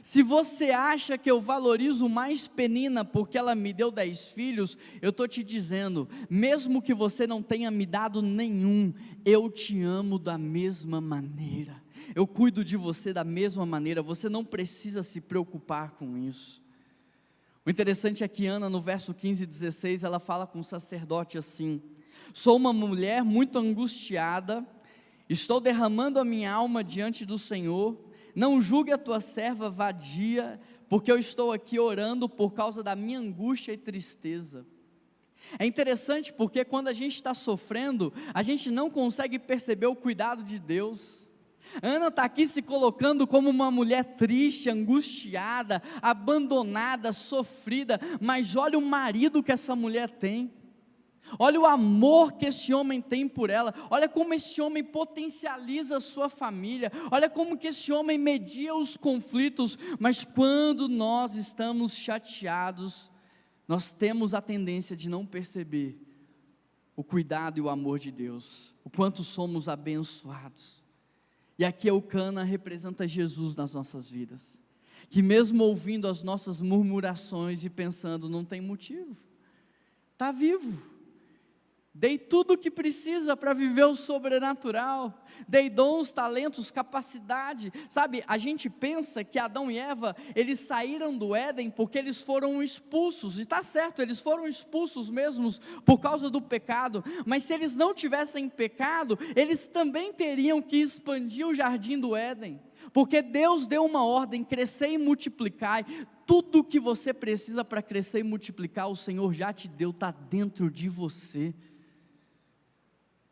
se você acha que eu valorizo mais Penina porque ela me deu 10 filhos, eu estou te dizendo, mesmo que você não tenha me dado nenhum, eu te amo da mesma maneira, eu cuido de você da mesma maneira, você não precisa se preocupar com isso. O interessante é que Ana, no verso 15 e 16, ela fala com o sacerdote assim: sou uma mulher muito angustiada, estou derramando a minha alma diante do Senhor, não julgue a tua serva vadia, porque eu estou aqui orando por causa da minha angústia e tristeza. É interessante porque quando a gente está sofrendo, a gente não consegue perceber o cuidado de Deus. Ana está aqui se colocando como uma mulher triste, angustiada, abandonada, sofrida, mas olha o marido que essa mulher tem. Olha o amor que esse homem tem por ela, olha como esse homem potencializa a sua família, olha como que esse homem media os conflitos, mas quando nós estamos chateados, nós temos a tendência de não perceber o cuidado e o amor de Deus, o quanto somos abençoados. E aqui Eucana representa Jesus nas nossas vidas, que mesmo ouvindo as nossas murmurações e pensando: não tem motivo, está vivo, dei tudo o que precisa para viver o sobrenatural, dei dons, talentos, capacidade, sabe, a gente pensa que Adão e Eva, eles saíram do Éden porque eles foram expulsos, e está certo, eles foram expulsos mesmo por causa do pecado, mas se eles não tivessem pecado, eles também teriam que expandir o jardim do Éden, porque Deus deu uma ordem: crescer e multiplicar. Tudo o que você precisa para crescer e multiplicar, o Senhor já te deu, está dentro de você.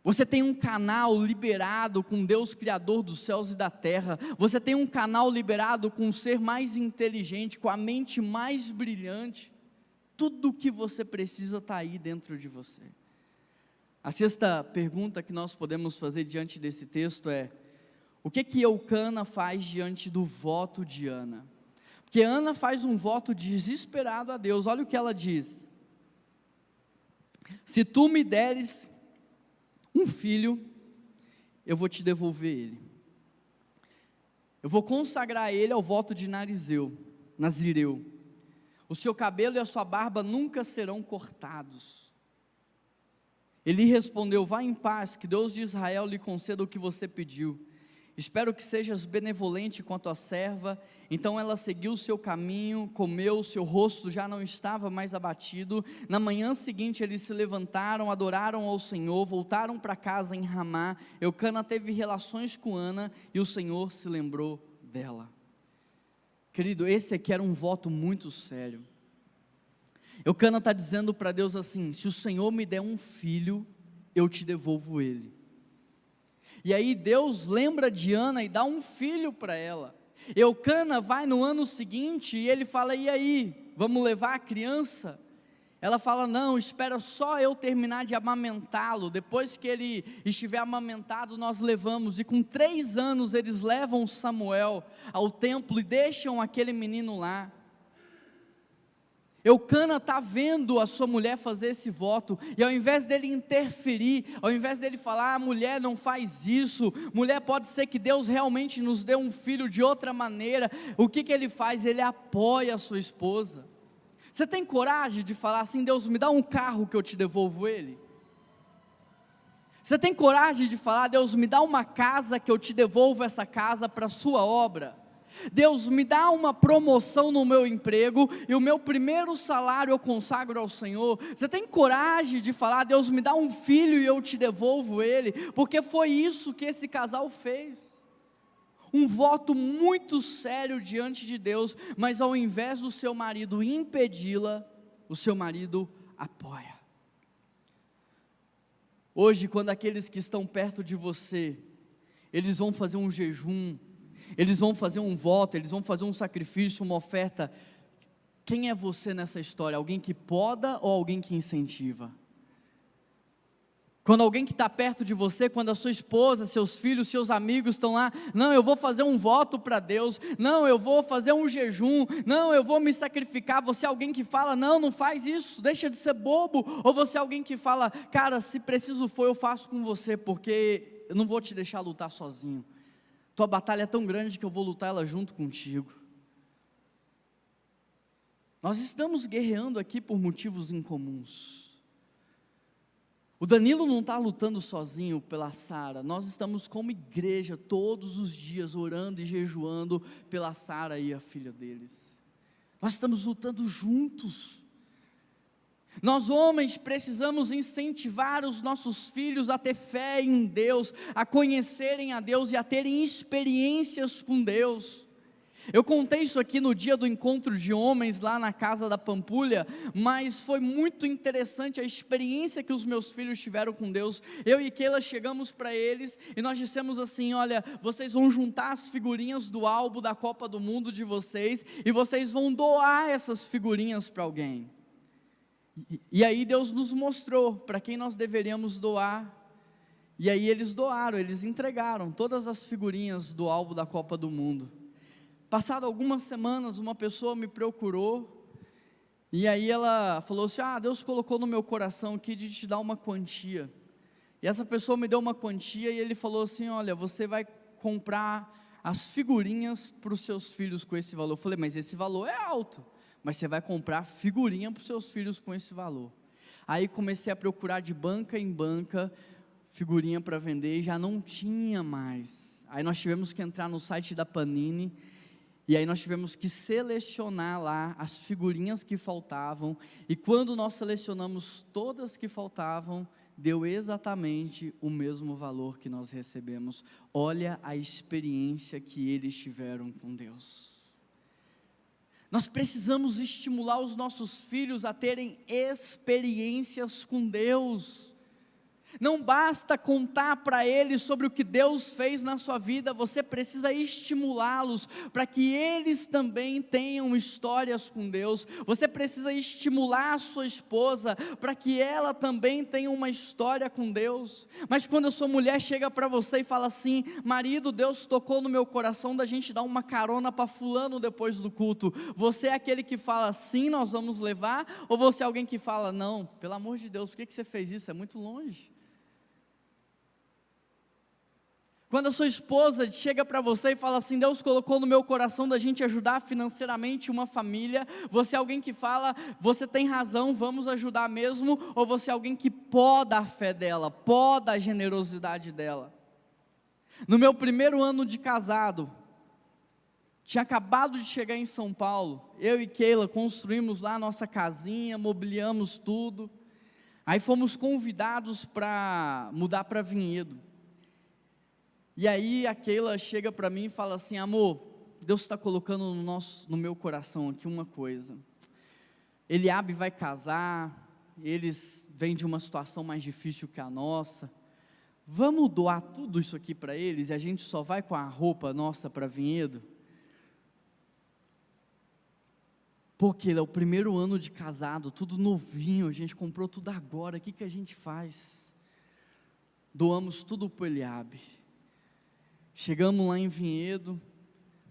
Você tem um canal liberado com Deus Criador dos céus e da terra, você tem um canal liberado com o ser mais inteligente, com a mente mais brilhante, tudo o que você precisa está aí dentro de você. A sexta pergunta que nós podemos fazer diante desse texto é: o que Eucana faz diante do voto de Ana? Porque Ana faz um voto desesperado a Deus, olha o que ela diz: se tu me deres um filho, eu vou te devolver ele, eu vou consagrar ele ao voto de Nazireu, o seu cabelo e a sua barba nunca serão cortados. Ele respondeu: vá em paz, que Deus de Israel lhe conceda o que você pediu, espero que sejas benevolente com a tua serva. Então ela seguiu o seu caminho, comeu, seu rosto já não estava mais abatido. Na manhã seguinte eles se levantaram, adoraram ao Senhor, voltaram para casa em Ramá. Eucana teve relações com Ana e o Senhor se lembrou dela. Querido, esse aqui era um voto muito sério. Eucana está dizendo para Deus assim: se o Senhor me der um filho, eu te devolvo ele. E aí Deus lembra de Ana e dá um filho para ela. Eucana vai no ano seguinte e ele fala: e aí, vamos levar a criança? Ela fala: não, espera só eu terminar de amamentá-lo, depois que ele estiver amamentado nós levamos. E com 3 anos eles levam Samuel ao templo e deixam aquele menino lá. Eucana está vendo a sua mulher fazer esse voto, e ao invés dele interferir, ao invés dele falar, mulher não faz isso, mulher pode ser que Deus realmente nos dê um filho de outra maneira, o que ele faz? Ele apoia a sua esposa. Você tem coragem de falar assim, Deus me dá um carro que eu te devolvo ele? Você tem coragem de falar, Deus me dá uma casa que eu te devolvo essa casa para a sua obra? Deus me dá uma promoção no meu emprego e o meu primeiro salário eu consagro ao Senhor. Você tem coragem de falar, Deus me dá um filho e eu te devolvo ele? Porque foi isso que esse casal fez. Um voto muito sério diante de Deus, mas ao invés do seu marido impedi-la, o seu marido apoia. Hoje, quando aqueles que estão perto de você, eles vão fazer um jejum, eles vão fazer um voto, eles vão fazer um sacrifício, uma oferta, quem é você nessa história? Alguém que poda ou alguém que incentiva? Quando alguém que está perto de você, quando a sua esposa, seus filhos, seus amigos estão lá, não, eu vou fazer um voto para Deus, não, eu vou fazer um jejum, não, eu vou me sacrificar, você é alguém que fala, não, não faz isso, deixa de ser bobo, ou você é alguém que fala, cara, se preciso for, eu faço com você, porque eu não vou te deixar lutar sozinho, tua batalha é tão grande que eu vou lutar ela junto contigo. Nós estamos guerreando aqui por motivos incomuns. O Danilo não está lutando sozinho pela Sara, nós estamos como igreja todos os dias orando e jejuando pela Sara e a filha deles. Nós estamos lutando juntos. Nós homens precisamos incentivar os nossos filhos a ter fé em Deus, a conhecerem a Deus e a terem experiências com Deus. Eu contei isso aqui no dia do encontro de homens lá na casa da Pampulha, mas foi muito interessante a experiência que os meus filhos tiveram com Deus. Eu e Keila chegamos para eles e nós dissemos assim, olha, vocês vão juntar as figurinhas do álbum da Copa do Mundo de vocês e vocês vão doar essas figurinhas para alguém. E aí Deus nos mostrou para quem nós deveríamos doar. E aí eles doaram, eles entregaram todas as figurinhas do álbum da Copa do Mundo. Passado algumas semanas, uma pessoa me procurou, e aí ela falou assim, Deus colocou no meu coração aqui de te dar uma quantia, e essa pessoa me deu uma quantia, e ele falou assim, olha, você vai comprar as figurinhas para os seus filhos com esse valor. Eu falei, mas esse valor é alto, mas você vai comprar figurinha para os seus filhos com esse valor. Aí comecei a procurar de banca em banca, figurinha para vender, e já não tinha mais. Aí nós tivemos que entrar no site da Panini, e aí nós tivemos que selecionar lá as figurinhas que faltavam, e quando nós selecionamos todas que faltavam, deu exatamente o mesmo valor que nós recebemos. Olha a experiência que eles tiveram com Deus. Nós precisamos estimular os nossos filhos a terem experiências com Deus. Não basta contar para eles sobre o que Deus fez na sua vida, você precisa estimulá-los para que eles também tenham histórias com Deus. Você precisa estimular a sua esposa para que ela também tenha uma história com Deus. Mas quando a sua mulher chega para você e fala assim, marido, Deus tocou no meu coração da gente dar uma carona para fulano depois do culto, você é aquele que fala sim, nós vamos levar, ou você é alguém que fala, não, pelo amor de Deus, por que você fez isso? É muito longe. Quando a sua esposa chega para você e fala assim, Deus colocou no meu coração da gente ajudar financeiramente uma família, você é alguém que fala, você tem razão, vamos ajudar mesmo, ou você é alguém que poda a fé dela, poda a generosidade dela? No meu primeiro ano de casado, tinha acabado de chegar em São Paulo, eu e Keila construímos lá a nossa casinha, mobiliamos tudo, aí fomos convidados para mudar para Vinhedo. E aí a Keila chega para mim e fala assim, amor, Deus está colocando no meu coração aqui uma coisa, Eliabe vai casar, eles vêm de uma situação mais difícil que a nossa, vamos doar tudo isso aqui para eles, e a gente só vai com a roupa nossa para Vinhedo? Porque é o primeiro ano de casado, tudo novinho, a gente comprou tudo agora, o que a gente faz? Doamos tudo para o Eliabe. Chegamos lá em Vinhedo,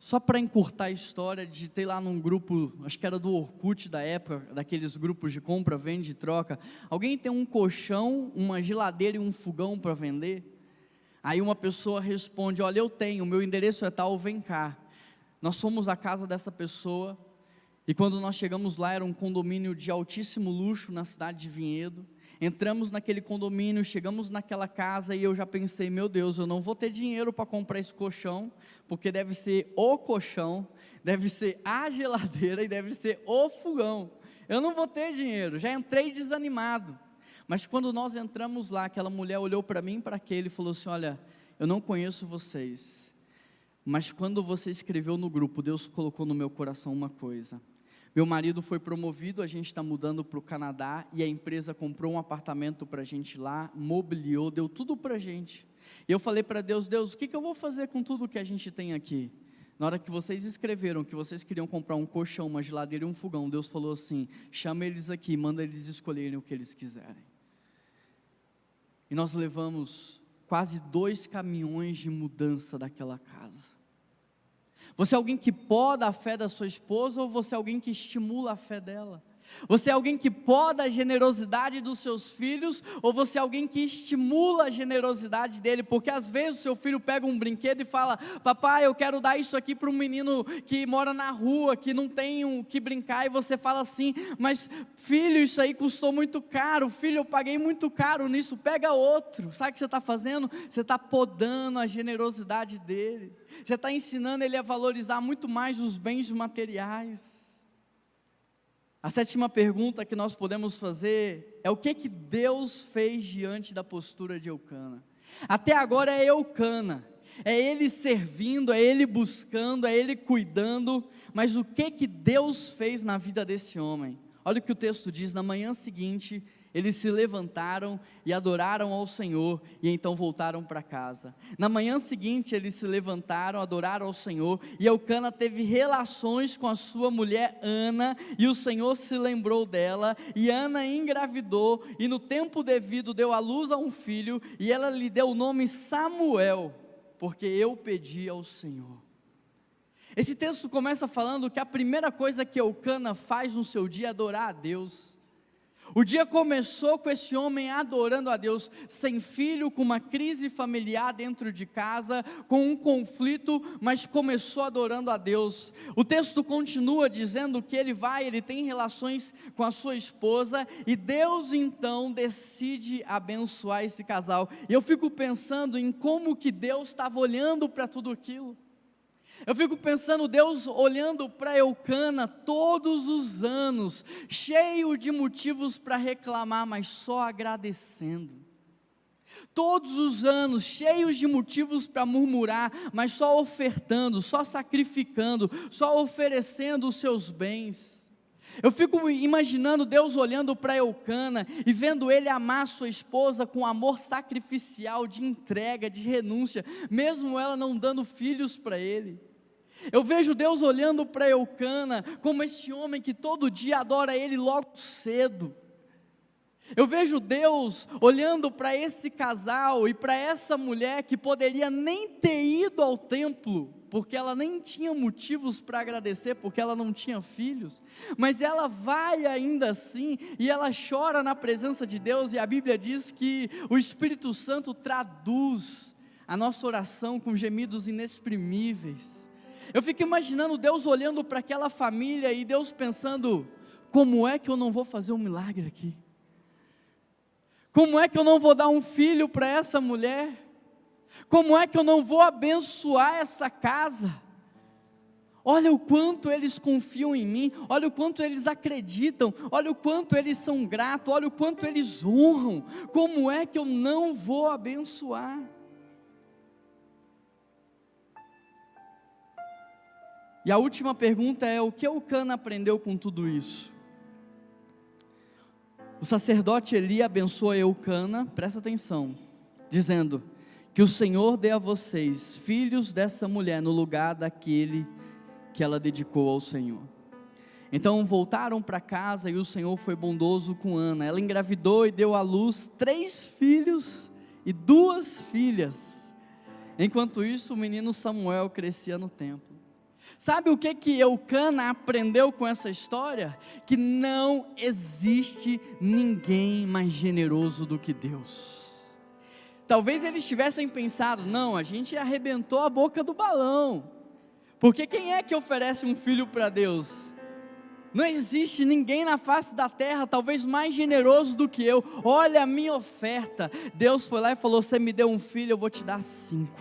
Só para encurtar a história, digitei lá num grupo, acho que era do Orkut da época, daqueles grupos de compra, vende e troca. Alguém tem um colchão, uma geladeira e um fogão para vender? Aí uma pessoa responde: olha, eu tenho, meu endereço é tal, vem cá. Nós fomos à casa dessa pessoa, e quando nós chegamos lá, era um condomínio de altíssimo luxo na cidade de Vinhedo. Entramos naquele condomínio, chegamos naquela casa e eu já pensei: meu Deus, eu não vou ter dinheiro para comprar esse colchão, porque deve ser o colchão, deve ser a geladeira e deve ser o fogão. Eu não vou ter dinheiro, já entrei desanimado. Mas quando nós entramos lá, aquela mulher olhou para mim e para aquele e falou assim: olha, eu não conheço vocês, mas quando você escreveu no grupo, Deus colocou no meu coração uma coisa. Meu marido foi promovido, a gente está mudando para o Canadá, e a empresa comprou um apartamento para a gente lá, mobiliou, deu tudo para a gente. E eu falei para Deus: Deus, o que eu vou fazer com tudo que a gente tem aqui? Na hora que vocês escreveram que vocês queriam comprar um colchão, uma geladeira e um fogão, Deus falou assim: chama eles aqui, manda eles escolherem o que eles quiserem. E nós levamos quase 2 caminhões de mudança daquela casa. Você é alguém que poda a fé da sua esposa, ou você é alguém que estimula a fé dela? Você é alguém que poda a generosidade dos seus filhos, ou você é alguém que estimula a generosidade dele? Porque às vezes o seu filho pega um brinquedo e fala: papai, eu quero dar isso aqui para um menino que mora na rua, que não tem o que brincar, e você fala assim: mas filho, isso aí custou muito caro, filho, eu paguei muito caro nisso, pega outro. Sabe o que você está fazendo? Você está podando a generosidade dele, você está ensinando ele a valorizar muito mais os bens materiais. A 7ª pergunta que nós podemos fazer é: o que Deus fez diante da postura de Eucana? Até agora é Eucana, é ele servindo, é ele buscando, é ele cuidando, mas o que Deus fez na vida desse homem? Olha o que o texto diz: na manhã seguinte, eles se levantaram e adoraram ao Senhor, e então voltaram para casa. Na manhã seguinte, eles se levantaram, adoraram ao Senhor, e Eucana teve relações com a sua mulher Ana, e o Senhor se lembrou dela, e Ana engravidou, e no tempo devido deu à luz a um filho, e ela lhe deu o nome Samuel, porque eu pedi ao Senhor. Esse texto começa falando que a primeira coisa que Eucana faz no seu dia é adorar a Deus. O dia começou com esse homem adorando a Deus, sem filho, com uma crise familiar dentro de casa, com um conflito, mas começou adorando a Deus. O texto continua dizendo que ele tem relações com a sua esposa, e Deus então decide abençoar esse casal. E eu fico pensando em como que Deus estava olhando para tudo aquilo. Eu fico pensando, Deus olhando para Eucana todos os anos, cheio de motivos para reclamar, mas só agradecendo. Todos os anos, cheios de motivos para murmurar, mas só ofertando, só sacrificando, só oferecendo os seus bens. Eu fico imaginando Deus olhando para Eucana e vendo ele amar sua esposa com amor sacrificial, de entrega, de renúncia, mesmo ela não dando filhos para ele. Eu vejo Deus olhando para Eucana como este homem que todo dia adora ele logo cedo. Eu vejo Deus olhando para esse casal e para essa mulher que poderia nem ter ido ao templo, porque ela nem tinha motivos para agradecer, porque ela não tinha filhos, mas ela vai ainda assim, e ela chora na presença de Deus, e a Bíblia diz que o Espírito Santo traduz a nossa oração com gemidos inexprimíveis. Eu fico imaginando Deus olhando para aquela família, e Deus pensando: como é que eu não vou fazer um milagre aqui? Como é que eu não vou dar um filho para essa mulher? Como é que eu não vou abençoar essa casa? Olha o quanto eles confiam em mim, olha o quanto eles acreditam, olha o quanto eles são gratos, olha o quanto eles honram. Como é que eu não vou abençoar? E a última pergunta é: o que Eucana aprendeu com tudo isso? O sacerdote Eli abençoa Eucana, presta atenção, dizendo: que o Senhor dê a vocês filhos dessa mulher no lugar daquele que ela dedicou ao Senhor. Então voltaram para casa, e o Senhor foi bondoso com Ana. Ela engravidou e deu à luz 3 filhos e 2 filhas. Enquanto isso, o menino Samuel crescia no templo. Sabe o que Eucana aprendeu com essa história? Que não existe ninguém mais generoso do que Deus. Talvez eles tivessem pensado, não, a gente arrebentou a boca do balão, porque quem é que oferece um filho para Deus? Não existe ninguém na face da terra, talvez mais generoso do que eu. Olha a minha oferta. Deus foi lá e falou, você me deu um filho, eu vou te dar 5.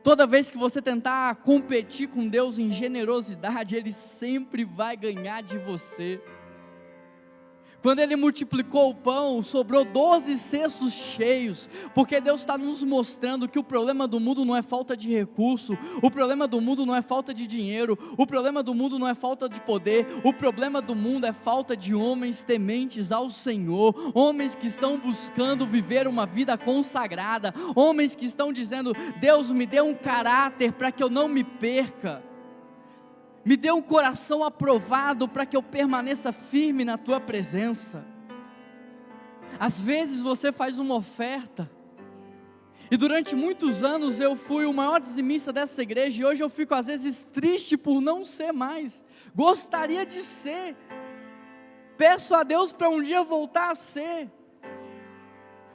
Toda vez que você tentar competir com Deus em generosidade, Ele sempre vai ganhar de você. Quando Ele multiplicou o pão, sobrou 12 cestos cheios, porque Deus está nos mostrando que o problema do mundo não é falta de recurso, o problema do mundo não é falta de dinheiro, o problema do mundo não é falta de poder, o problema do mundo é falta de homens tementes ao Senhor, homens que estão buscando viver uma vida consagrada, homens que estão dizendo, Deus me dê um caráter para que eu não me perca, me dê um coração aprovado para que eu permaneça firme na Tua presença. Às vezes você faz uma oferta, e durante muitos anos eu fui o maior dizimista dessa igreja, e hoje eu fico às vezes triste por não ser mais, gostaria de ser, peço a Deus para um dia voltar a ser,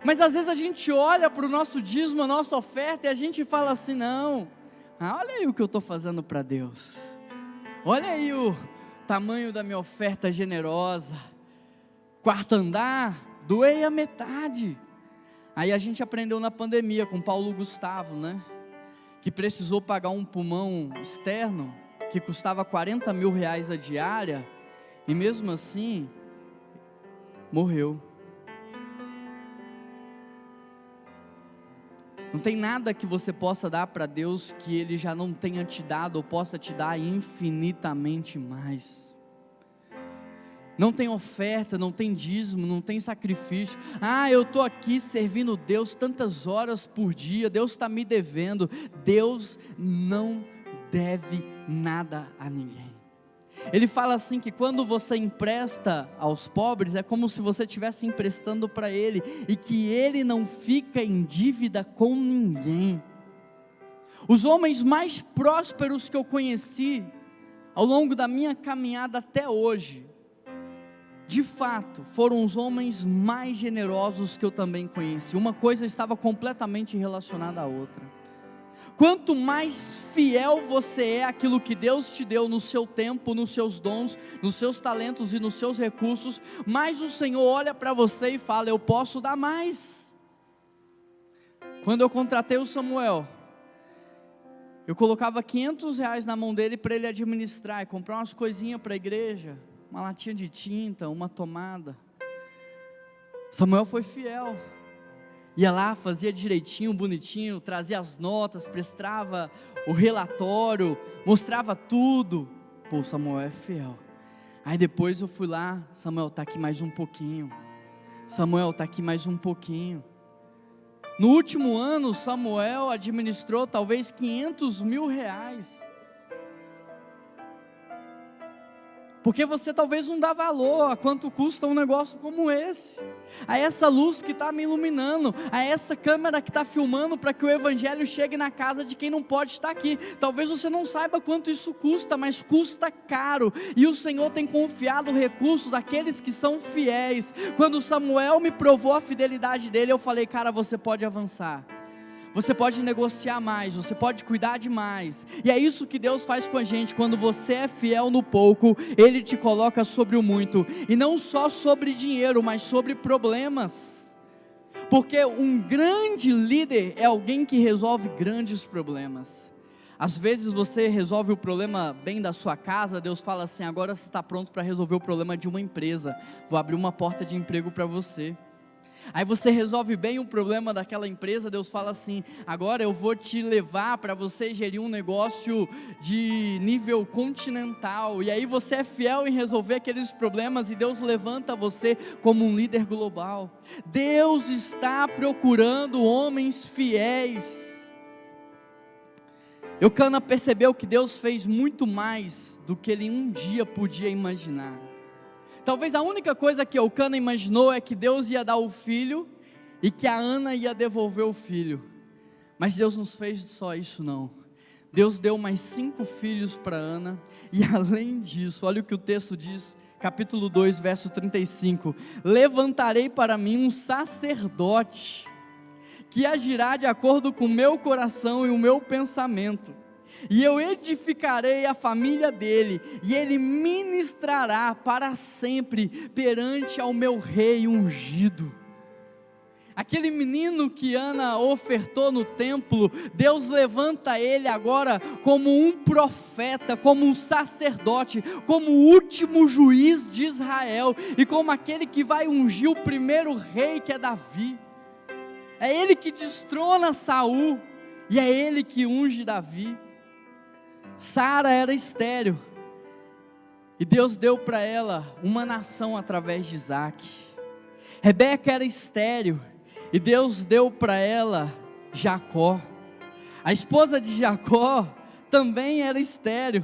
mas às vezes a gente olha para o nosso dízimo, a nossa oferta, e a gente fala assim, não, olha aí o que eu estou fazendo para Deus, olha aí o tamanho da minha oferta generosa, quarto andar, doei a metade. Aí a gente aprendeu na pandemia com Paulo Gustavo, né? Que precisou pagar um pulmão externo, que custava 40 mil reais a diária, e mesmo assim, morreu. Não tem nada que você possa dar para Deus que Ele já não tenha te dado ou possa te dar infinitamente mais. Não tem oferta, não tem dízimo, não tem sacrifício. Eu estou aqui servindo Deus tantas horas por dia, Deus está me devendo. Deus não deve nada a ninguém. Ele fala assim que quando você empresta aos pobres, é como se você estivesse emprestando para Ele, e que Ele não fica em dívida com ninguém. Os homens mais prósperos que eu conheci, ao longo da minha caminhada até hoje, de fato, foram os homens mais generosos que eu também conheci. Uma coisa estava completamente relacionada à outra. Quanto mais fiel você é àquilo que Deus te deu no seu tempo, nos seus dons, nos seus talentos e nos seus recursos, mais o Senhor olha para você e fala, eu posso dar mais. Quando eu contratei o Samuel, eu colocava 500 reais na mão dele para ele administrar, e comprar umas coisinhas para a igreja, uma latinha de tinta, uma tomada. Samuel foi fiel. Ia lá, fazia direitinho, bonitinho, trazia as notas, prestava o relatório, mostrava tudo. Pô, Samuel é fiel. Aí depois eu fui lá, Samuel, está aqui mais um pouquinho. Samuel, está aqui mais um pouquinho. No último ano, Samuel administrou talvez 500 mil reais. Porque você talvez não dá valor a quanto custa um negócio como esse, a essa luz que está me iluminando, a essa câmera que está filmando para que o evangelho chegue na casa de quem não pode estar aqui. Talvez você não saiba quanto isso custa, mas custa caro, e o Senhor tem confiado recursos àqueles que são fiéis. Quando Samuel me provou a fidelidade dele, eu falei, cara, você pode avançar. Você pode negociar mais, você pode cuidar de mais, e é isso que Deus faz com a gente. Quando você é fiel no pouco, Ele te coloca sobre o muito, e não só sobre dinheiro, mas sobre problemas, porque um grande líder é alguém que resolve grandes problemas. Às vezes você resolve o problema bem da sua casa, Deus fala assim, agora você está pronto para resolver o problema de uma empresa, vou abrir uma porta de emprego para você. Aí você resolve bem o problema daquela empresa, Deus fala assim, agora eu vou te levar para você gerir um negócio de nível continental, e aí você é fiel em resolver aqueles problemas, e Deus levanta você como um líder global. Deus está procurando homens fiéis. Eucana percebeu que Deus fez muito mais do que ele um dia podia imaginar. Talvez a única coisa que Eucana imaginou é que Deus ia dar o filho e que a Ana ia devolver o filho. Mas Deus não fez só isso não. Deus deu mais 5 filhos para Ana, e além disso, olha o que o texto diz, capítulo 2, verso 35, levantarei para mim um sacerdote, que agirá de acordo com o meu coração e o meu pensamento, e eu edificarei a família dele, e ele ministrará para sempre perante ao meu rei ungido. Aquele menino que Ana ofertou no templo, Deus levanta ele agora como um profeta, como um sacerdote, como o último juiz de Israel, e como aquele que vai ungir o primeiro rei, que é Davi. É ele que destrona Saul, e é ele que unge Davi. Sara era estéril, e Deus deu para ela uma nação através de Isaac. Rebeca era estéril, e Deus deu para ela Jacó. A esposa de Jacó também era estéril,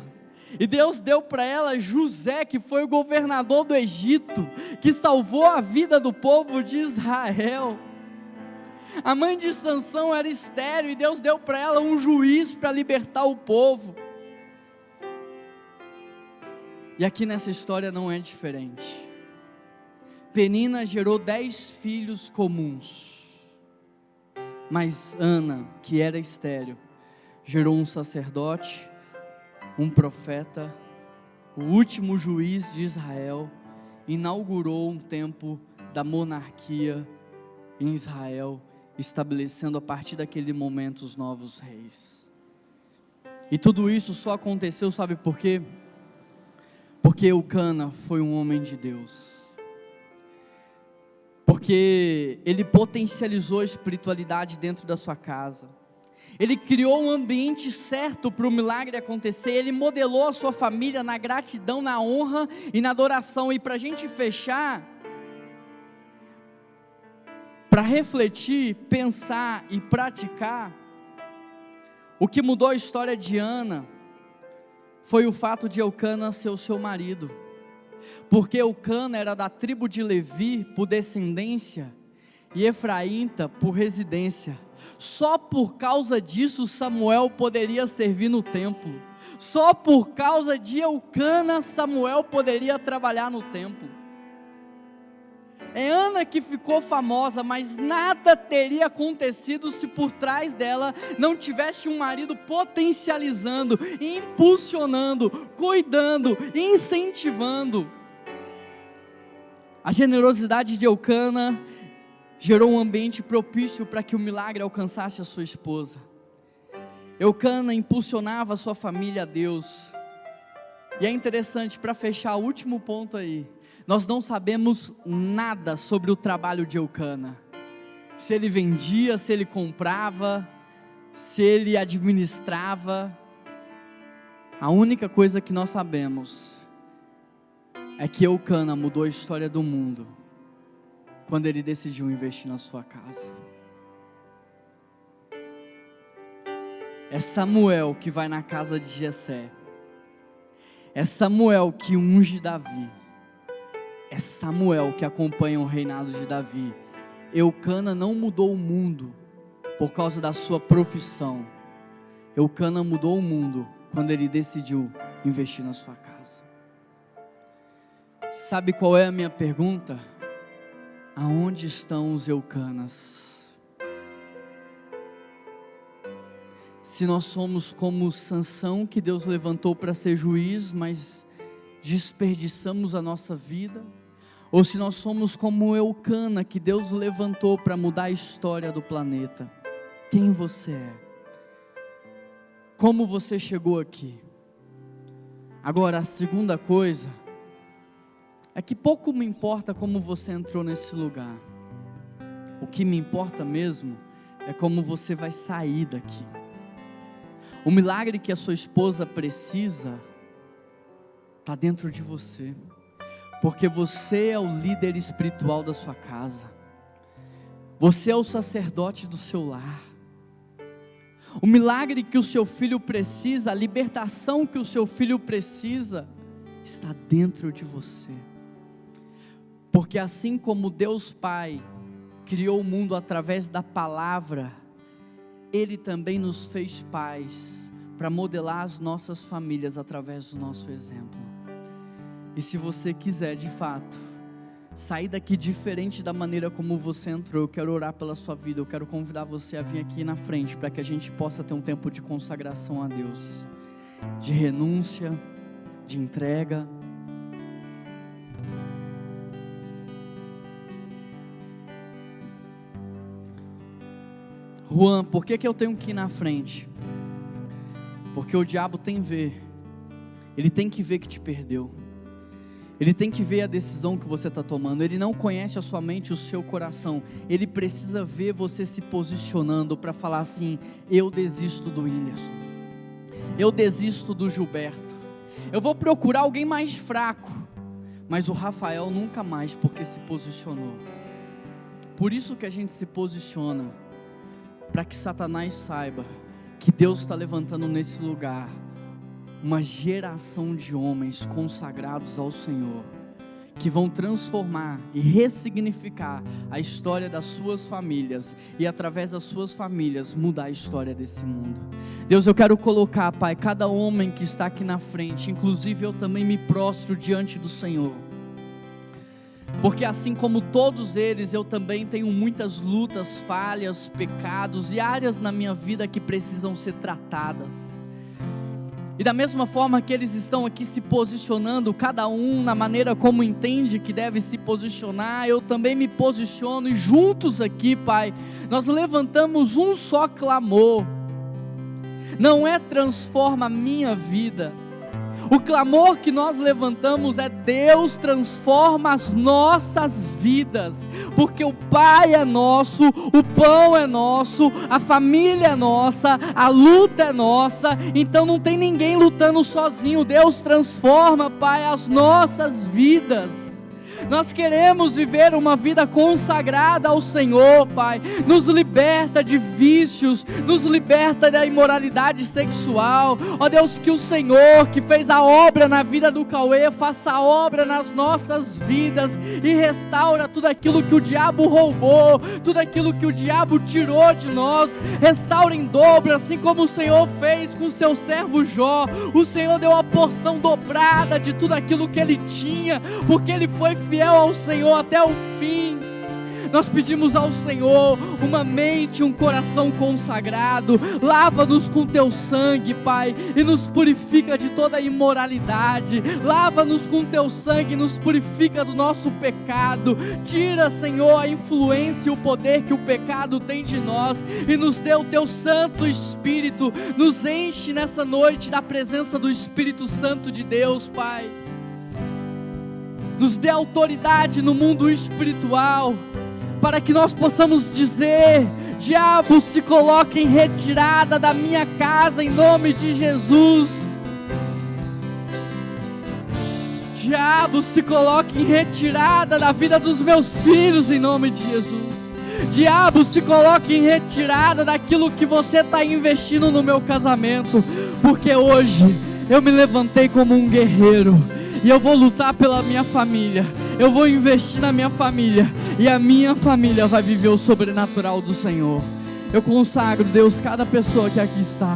e Deus deu para ela José, que foi o governador do Egito, que salvou a vida do povo de Israel. A mãe de Sansão era estéril, e Deus deu para ela um juiz para libertar o povo. E aqui nessa história não é diferente. Penina gerou 10 filhos comuns, mas Ana, que era estéril, gerou um sacerdote, um profeta, o último juiz de Israel, inaugurou um tempo da monarquia em Israel, estabelecendo a partir daquele momento os novos reis. E tudo isso só aconteceu, sabe por quê? Porque Eucana foi um homem de Deus, porque ele potencializou a espiritualidade dentro da sua casa, ele criou um ambiente certo para o milagre acontecer, ele modelou a sua família na gratidão, na honra e na adoração. E para a gente fechar, para refletir, pensar e praticar, o que mudou a história de Ana foi o fato de Eucana ser o seu marido, porque Eucana era da tribo de Levi por descendência, e Efraíta por residência. Só por causa disso Samuel poderia servir no templo, só por causa de Eucana Samuel poderia trabalhar no templo. É Ana que ficou famosa, mas nada teria acontecido se por trás dela não tivesse um marido potencializando, impulsionando, cuidando, incentivando. A generosidade de Eucana gerou um ambiente propício para que o milagre alcançasse a sua esposa. Eucana impulsionava a sua família a Deus. E é interessante, para fechar o último ponto aí, nós não sabemos nada sobre o trabalho de Eucana. Se ele vendia, se ele comprava, se ele administrava. A única coisa que nós sabemos é que Eucana mudou a história do mundo quando ele decidiu investir na sua casa. É Samuel que vai na casa de Jessé. É Samuel que unge Davi. É Samuel que acompanha o reinado de Davi. Eucana não mudou o mundo por causa da sua profissão. Eucana mudou o mundo quando ele decidiu investir na sua casa. Sabe qual é a minha pergunta? Aonde estão os Eucanas? Se nós somos como Sansão, que Deus levantou para ser juiz, mas desperdiçamos a nossa vida, ou se nós somos como Eucana, que Deus levantou para mudar a história do planeta, quem você é? Como você chegou aqui? Agora, a segunda coisa é que pouco me importa como você entrou nesse lugar. O que me importa mesmo é como você vai sair daqui. O milagre que a sua esposa precisa está dentro de você, porque você é o líder espiritual da sua casa, você é o sacerdote do seu lar. O milagre que o seu filho precisa, a libertação que o seu filho precisa, está dentro de você. Porque assim como Deus Pai criou o mundo através da palavra, Ele também nos fez pais para modelar as nossas famílias através do nosso exemplo. E se você quiser de fato sair daqui diferente da maneira como você entrou, eu quero orar pela sua vida, eu quero convidar você a vir aqui na frente, para que a gente possa ter um tempo de consagração a Deus, de renúncia, de entrega. Juan, por que eu tenho que ir na frente? Porque o diabo tem que ver, ele tem que ver que te perdeu, ele tem que ver a decisão que você está tomando, ele não conhece a sua mente, o seu coração, ele precisa ver você se posicionando para falar assim: eu desisto do Whindersson, eu desisto do Gilberto, eu vou procurar alguém mais fraco, mas o Rafael nunca mais, porque se posicionou. Por isso que a gente se posiciona, para que Satanás saiba que Deus está levantando nesse lugar uma geração de homens consagrados ao Senhor, que vão transformar e ressignificar a história das suas famílias, e através das suas famílias mudar a história desse mundo. Deus, eu quero colocar, Pai, cada homem que está aqui na frente, inclusive eu também me prostro diante do Senhor, porque assim como todos eles, eu também tenho muitas lutas, falhas, pecados e áreas na minha vida que precisam ser tratadas. E da mesma forma que eles estão aqui se posicionando, cada um na maneira como entende que deve se posicionar, eu também me posiciono, e juntos aqui, Pai, nós levantamos um só clamor. Não é transforma a minha vida. O clamor que nós levantamos é: Deus, transforma as nossas vidas, porque o Pai é nosso, o pão é nosso, a família é nossa, a luta é nossa, então não tem ninguém lutando sozinho. Deus, transforma, Pai, as nossas vidas. Nós queremos viver uma vida consagrada ao Senhor, Pai. Nos liberta de vícios, nos liberta da imoralidade sexual. Ó Deus, que o Senhor que fez a obra na vida do Cauê faça a obra nas nossas vidas e restaura tudo aquilo que o diabo roubou, tudo aquilo que o diabo tirou de nós. Restaura em dobro, assim como o Senhor fez com o seu servo Jó. O Senhor deu a porção dobrada de tudo aquilo que ele tinha, porque ele foi fiel ao Senhor até o fim. Nós pedimos ao Senhor uma mente, um coração consagrado. Lava-nos com teu sangue, Pai, e nos purifica de toda imoralidade. Lava-nos com teu sangue e nos purifica do nosso pecado. Tira, Senhor, a influência e o poder que o pecado tem de nós, e nos dê o teu Santo Espírito. Nos enche nessa noite da presença do Espírito Santo de Deus, Pai. Nos dê autoridade no mundo espiritual, para que nós possamos dizer: diabo, se coloque em retirada da minha casa, em nome de Jesus. Diabo, se coloque em retirada da vida dos meus filhos, em nome de Jesus. Diabo, se coloque em retirada daquilo que você está investindo no meu casamento, porque hoje eu me levantei como um guerreiro, e eu vou lutar pela minha família, eu vou investir na minha família, e a minha família vai viver o sobrenatural do Senhor. Eu consagro, Deus, cada pessoa que aqui está,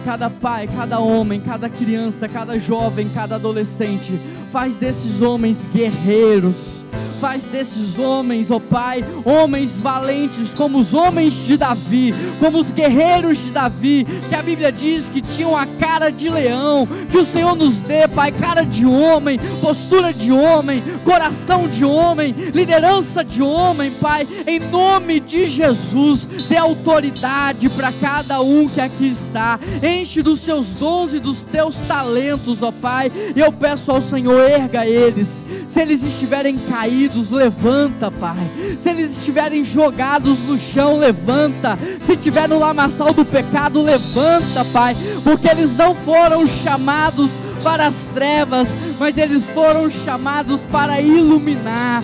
cada pai, cada homem, cada criança, cada jovem, cada adolescente. Faz desses homens guerreiros, faz desses homens, ó Pai, homens valentes, como os homens de Davi, como os guerreiros de Davi, que a Bíblia diz que tinham a cara de leão. Que o Senhor nos dê, Pai, cara de homem, postura de homem, coração de homem, liderança de homem, Pai, em nome de Jesus. Dê autoridade para cada um que aqui está, enche dos seus dons e dos teus talentos, ó Pai. E eu peço ao Senhor, erga eles. Se eles estiverem caídos, levanta, Pai. Se eles estiverem jogados no chão, levanta. Se estiver no lamaçal do pecado, levanta, Pai, porque eles não foram chamados para as trevas, mas eles foram chamados para iluminar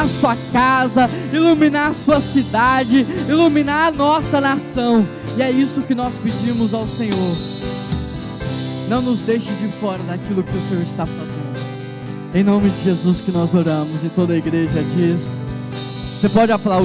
a sua casa, iluminar a sua cidade, iluminar a nossa nação. E é isso que nós pedimos ao Senhor. Não nos deixe de fora daquilo que o Senhor está fazendo. Em nome de Jesus que nós oramos, e toda a igreja diz. Você pode aplaudir.